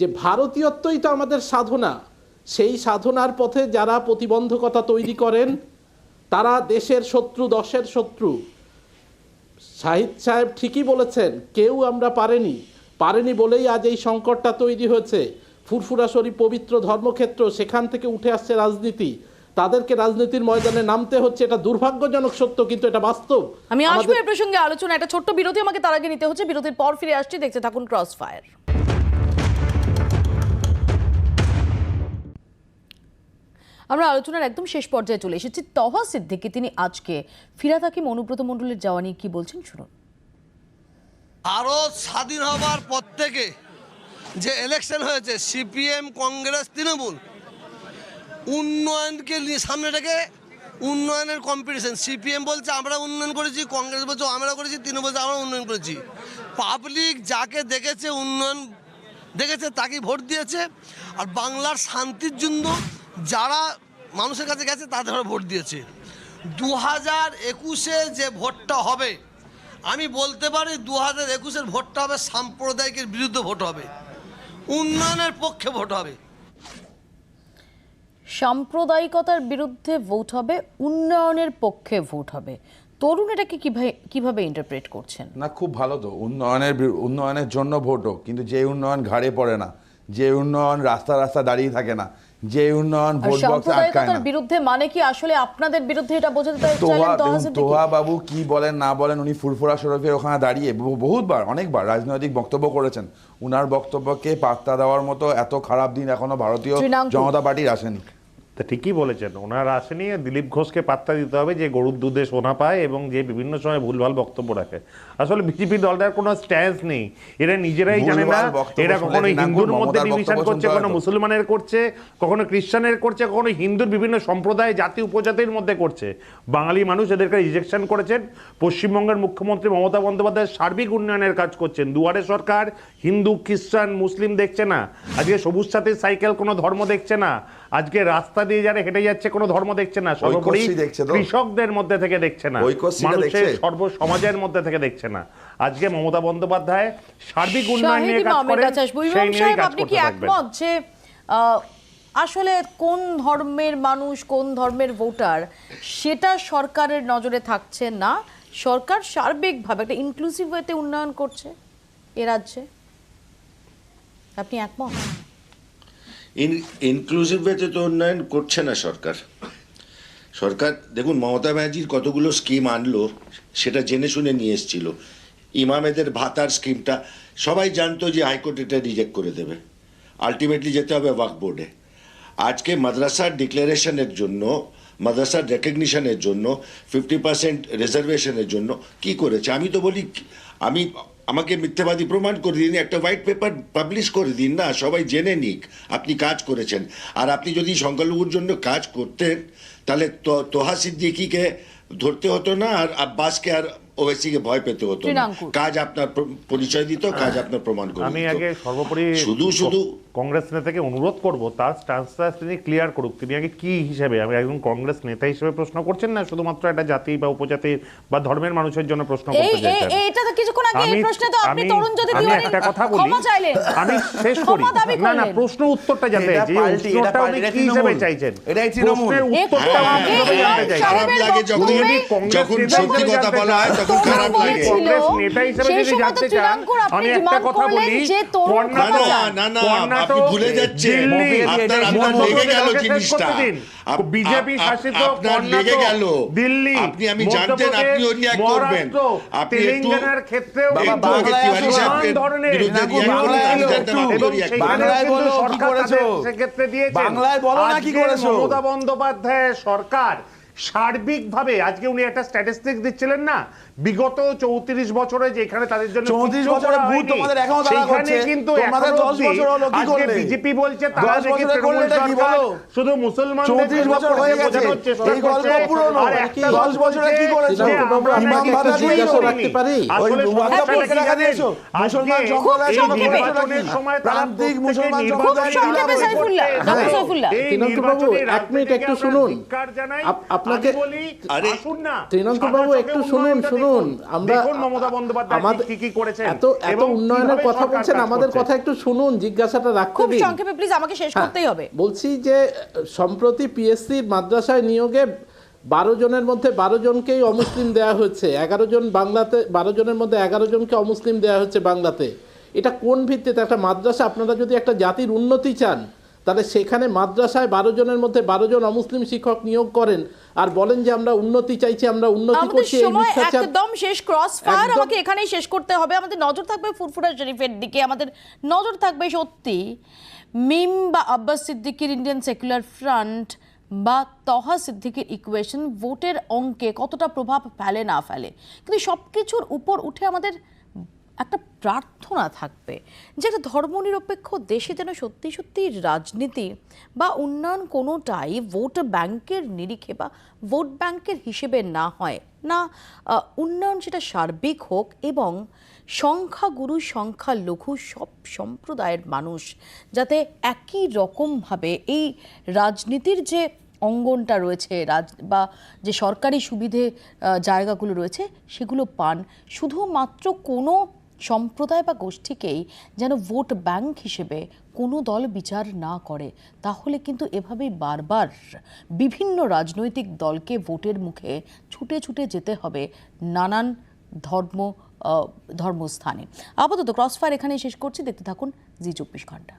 I: যে ভারতীয়ত্বই তো আমাদের সাধনা, সেই সাধনার পথে যারা প্রতিবন্ধকতা তৈরি করেন তারা দেশের শত্রু, দশের শত্রু। শাহিদ সাহেব ঠিকই বলেছেন, কেউ আমরা পারেনি বলেই আজ এই সংকটটা তৈরি হয়েছে। ফুরফুরা শরীফ পবিত্র ধর্মক্ষেত্র, সেখান থেকে উঠে আসছে রাজনীতি, তাদেরকে রাজনীতির ময়দানে নামতে হচ্ছে। এটা দুর্ভাগ্যজনক সত্য, কিন্তু এটা বাস্তব।
A: আমি আসবো এই প্রসঙ্গে আলোচনা। একটা ছোট্ট বিরতি আমাকে তার আগে নিতে হচ্ছে, বিরতির পর ফিরে আসছি। দেখতে থাকুন ক্রস ফায়ার। আমরা আলোচনার একদম শেষ পর্যায়ে চলে এসেছি। তহা সিদ্দিকী তিনি আজকে ফিরহাদ হাকিম অনুব্রত মণ্ডলের যাওয়া নিয়ে কি বলছেন শুনুন।
K: ভারত স্বাধীন হবার পর থেকে যে ইলেকশন হয়েছে, সিপিএম, কংগ্রেস, তৃণমূল উন্নয়নকে সামনে রেখে উন্নয়নের কম্পিটিশন। সিপিএম বলছে আমরা উন্নয়ন করেছি, কংগ্রেস বলছে আমরা করেছি, তৃণমূল বলছে আমরা উন্নয়ন করেছি। পাবলিক যাকে দেখেছে, উন্নয়ন দেখেছে, তাকেই ভোট দিয়েছে। আর বাংলার শান্তির জন্য যারা মানুষের কাছে গেছে তাদের ভোট দিয়েছে। 2021-এ যে ভোটটা হবে, আমি বলতে পারি 2021-এর ভোটটা হবে সাম্প্রদায়িকের বিরুদ্ধে ভোট হবে, উন্নয়নের পক্ষে ভোট হবে।
A: সাম্প্রদায়িকতার বিরুদ্ধে ভোট হবে, উন্নয়নের পক্ষে ভোট হবে। তরুণ এটাকে কিভাবে ইন্টারপ্রেট করছেন?
G: না, খুব ভালো তো, উন্নয়নের জন্য ভোট হোক, কিন্তু যে উন্নয়ন ঘাড়ে পড়ে না, যে উন্নয়ন রাস্তা রাস্তা দাঁড়িয়ে থাকে না, যে উন্নয়ন ভোট বক্সে আটকায় না।
A: সাম্প্রদায়িকতার বিরুদ্ধে মানে কি আসলে আপনাদের বিরুদ্ধে এটা বোঝাতে চাইলেন তোহা সিদ্দিকী?
G: তোহা বাবু কি বলেন না বলেন, উনি ফুরফুরা শরীফের ওখানে দাঁড়িয়ে বহুতবার অনেকবার রাজনৈতিক বক্তব্য করেছেন। উনার বক্তব্যকে পাত্তা দেওয়ার মতো এত খারাপ দিন এখনো ভারতীয় জনতা পার্টির আসেনি।
E: তা ঠিকই বলেছেন, ওনারা আসেনি। দিলীপ ঘোষকে পাত্তা দিতে হবে, যে গরুর দুধে সোনা পায় এবং যে বিভিন্ন সময় ভুলভাল বক্তব্য রাখে। আসলে বিজেপি দলটার কোনো স্ট্যান্স নেই, এরা নিজেরাই জানে না। এরা কখনো হিন্দুর মধ্যে ডিভিশন করছে, কখনো মুসলমানের করছে, কখনো খ্রিস্টানের করছে, কখনো হিন্দুর বিভিন্ন সম্প্রদায় জাতি উপজাতির মধ্যে করছে। বাঙালি মানুষ এদেরকে রিজেকশন করেছেন। পশ্চিমবঙ্গের মুখ্যমন্ত্রী মমতা বন্দ্যোপাধ্যায় সার্বিক উন্নয়নের কাজ করছেন। দুয়ারে সরকার হিন্দু খ্রিস্টান মুসলিম দেখছে না। আজকে সবুজ সাথীর সাইকেল কোনো ধর্ম দেখছে না। আজকে রাস্তা দিয়ে যারা হেঁটে যাচ্ছে কোনো ধর্ম দেখছে না। সর্বোপরি কৃষকদের মধ্যে থেকে দেখছে না, মানুষের সমাজের মধ্যে থেকে দেখছে না। আজকে মমতা বন্দ্যোপাধ্যায় সার্বিক উন্নয়ন নিয়ে কাজ করেন, সেই নিয়ে কাজ করতে থাকবেন।
A: যে আসলে কোন ধর্মের মানুষ, কোন ধর্মের ভোটার, সেটা সরকারের নজরে থাকছে না। সরকার সার্বিকভাবে একটা ইনক্লুসিভ ওয়েতে উন্নয়ন করছে এ রাজ্যে, আপনি একমত?
F: ইনক্লুসিভ ওয়েতে তো উন্নয়ন করছে না সরকার। সরকার দেখুন, মমতা ব্যানার্জির কতগুলো স্কিম আনলো সেটা জেনে শুনে নিয়ে এসেছিল। ইমামেদের ভাতার স্কিমটা সবাই জানতো যে হাইকোর্ট এটা রিজেক্ট করে দেবে, আলটিমেটলি যেতে হবে ওয়াকফ বোর্ডে। আজকে মাদ্রাসার ডিক্লারেশনের জন্য, মাদ্রাসার রেকগনিশনের জন্য 50% রিজার্ভেশনের জন্য কি করেছে? আমি তো বলি, আমাকে মিথ্যাবাদী প্রমাণ করে দিন, একটা হোয়াইট পেপার পাবলিশ করে দিন না, সবাই জেনে নিক আপনি কাজ করেছেন। আর আপনি যদি সংখ্যালঘুর জন্য কাজ করতেন তাহলে তোহা সিদ্দিকীকে ধরতে হতো না, আর আব্বাসকে আর ওয়েসিকে ভয় পেতে হতো না। কাজ আপনার পরিচয় দিত, কাজ আপনার প্রমাণ করে।
E: আমি আগে সর্বোপরি
F: শুধু
E: কংগ্রেস নেতাকে অনুরোধ করব, তার স্ট্যান্সটা তিনি ক্লিয়ার করুক। তিনি আগে কি হিসেবে, আমি একজন কংগ্রেস নেতা হিসেবে প্রশ্ন করছেন না শুধুমাত্র একটা জাতি বা উপজাতি বা ধর্মের মানুষের জন্য প্রশ্ন করতে চাইছেন।
A: এইটা তো কিছুক্ষণ আগে এই প্রশ্নে তো আপনি তরুণ যদি দিওয়ানি
E: একটা কথা বলি, আমি শেষ করি। না না, প্রশ্ন উত্তরটা জানতে চাইছি, উত্তরটা উনি কি হিসেবে চাইছেন,
G: এটাই তৃণমূল।
E: প্রশ্নের উত্তরটা উনি কিভাবে জানতে চাইছেন?
F: খারাপ লাগে যখন সত্যি কথা বলা হয়, তখন খারাপ লাগে।
E: কংগ্রেস নেতা হিসেবে যদি জানতে চান, আমি একটা কথা বলি,
F: আপনি ভুলে যাচ্ছেন, আপনার লেগে গেল জিনিসটা,
E: বিজেপি শাসিত
F: আপনার লেগে গেল
E: দিল্লি,
F: আপনি আমি জানতেন আপনি রিঅ্যাক্ট করবেন। আপনি
E: তেলেঙ্গানার ক্ষেত্রেও মমতা বন্দ্যোপাধ্যায়ের সরকার সার্বিকভাবে, আজকে উনি একটা স্ট্যাটিস্টিক্স দিচ্ছিলেন না, বিগত 34 বছরে যেখানে তাদের জন্য
G: 34 বছরে ভূত তোমাদের এখনো তারা করছে,
E: কিন্তু
G: তোমাদের 10 বছর হলো কি করলে?
E: বিজেপি বলছে তারা
G: 10 বছরে করলে এটা কি বলো?
E: শুধু মুসলমানদের
G: 34 বছর হয়ে গেছে, এই গল্প পুরনো। 10 বছরে কি করেছে? ইমাম ভাতা জিজ্ঞাসা রাখতে পারি, ওই ওয়াকফ বোর্ডে রাখা দিয়েছো, মুসলমান সম্প্রদায়ের
E: নির্বাচনের সময়
G: প্রান্তিক মুসলমান সম্প্রদায়
I: তৃণাঙ্কুরবাবু 1 মিনিট একটু শুনুন। আপনাকে তৃণাঙ্কুরবাবু একটু শুনুন, আমরা এত উন্নয়নের কথা বলছেন, আমাদের কথা একটু শুনুন, জিজ্ঞাসাটা রাখতে দিন।
A: খুব সংক্ষেপে প্লিজ, আমাকে শেষ করতেই হবে।
I: বলছি যে সম্প্রতি পিএসসির মাদ্রাসায় নিয়োগে 12 জনের মধ্যে 12 জনকেই অমুসলিম দেওয়া হচ্ছে, 11 জন বাংলাতে, 12 জনের মধ্যে 11 জনকে অমুসলিম দেওয়া হচ্ছে বাংলাতে। এটা কোন ভিত্তিতে? একটা মাদ্রাসা, আপনারা যদি একটা জাতির উন্নতি চান, তাহলে সেখানে মাদ্রাসায় 12 জনের মধ্যে 12 জন অমুসলিম শিক্ষক নিয়োগ করেন আর বলেন যে আমরা উন্নতি চাইছি, আমরা উন্নতি করছি। এই মিথ্যাচার
A: একদম শেষ, ক্রস ফায়ার আমাকে এখানেই শেষ করতে হবে। আমাদের নজর থাকবে ফুরফুরা শরীফের দিকে, আমাদের নজর থাকবে সত্যি মিম বা আব্বাস সিদ্দিকীর ইন্ডিয়ান সেকুলার ফ্রন্ট বা তহা সিদ্দিকীর ইকুয়েশন ভোটের অঙ্কে কতটা প্রভাব ফেলে না ফেলে। কিন্তু সবকিছুর উপর উঠে আমাদের একটা প্রার্থনা থাকবে যে একটা ধর্মনিরপেক্ষ দেশে যেন সত্যি সত্যি রাজনীতি বা উন্নয়ন কোনোটাই ভোট ব্যাংকের নিরিখে বা ভোট ব্যাংকের হিসেবে না হয় না, উন্নয়ন সেটা সার্বিক হোক এবং সংখ্যাগুরু সংখ্যালঘু সব সম্প্রদায়ের মানুষ যাতে একই রকমভাবে এই রাজনীতির যে অঙ্গনটা রয়েছে বা যে সরকারি সুবিধে জায়গাগুলো রয়েছে সেগুলো পান। শুধুমাত্র কোনো সম্প্রদায় বা গোষ্ঠীকেই যেন ভোট ব্যাংক হিসেবে কোনো দল বিচার না করে, তাহলে কিন্তু এভাবেই বারবার বিভিন্ন রাজনৈতিক দলকে ভোটের মুখে ছুটে ছুটে যেতে হবে নানান ধর্মস্থানে। আপাতত ক্রসফায়ার এখানেই শেষ করছি, দেখতে থাকুন জি 24 ঘন্টা।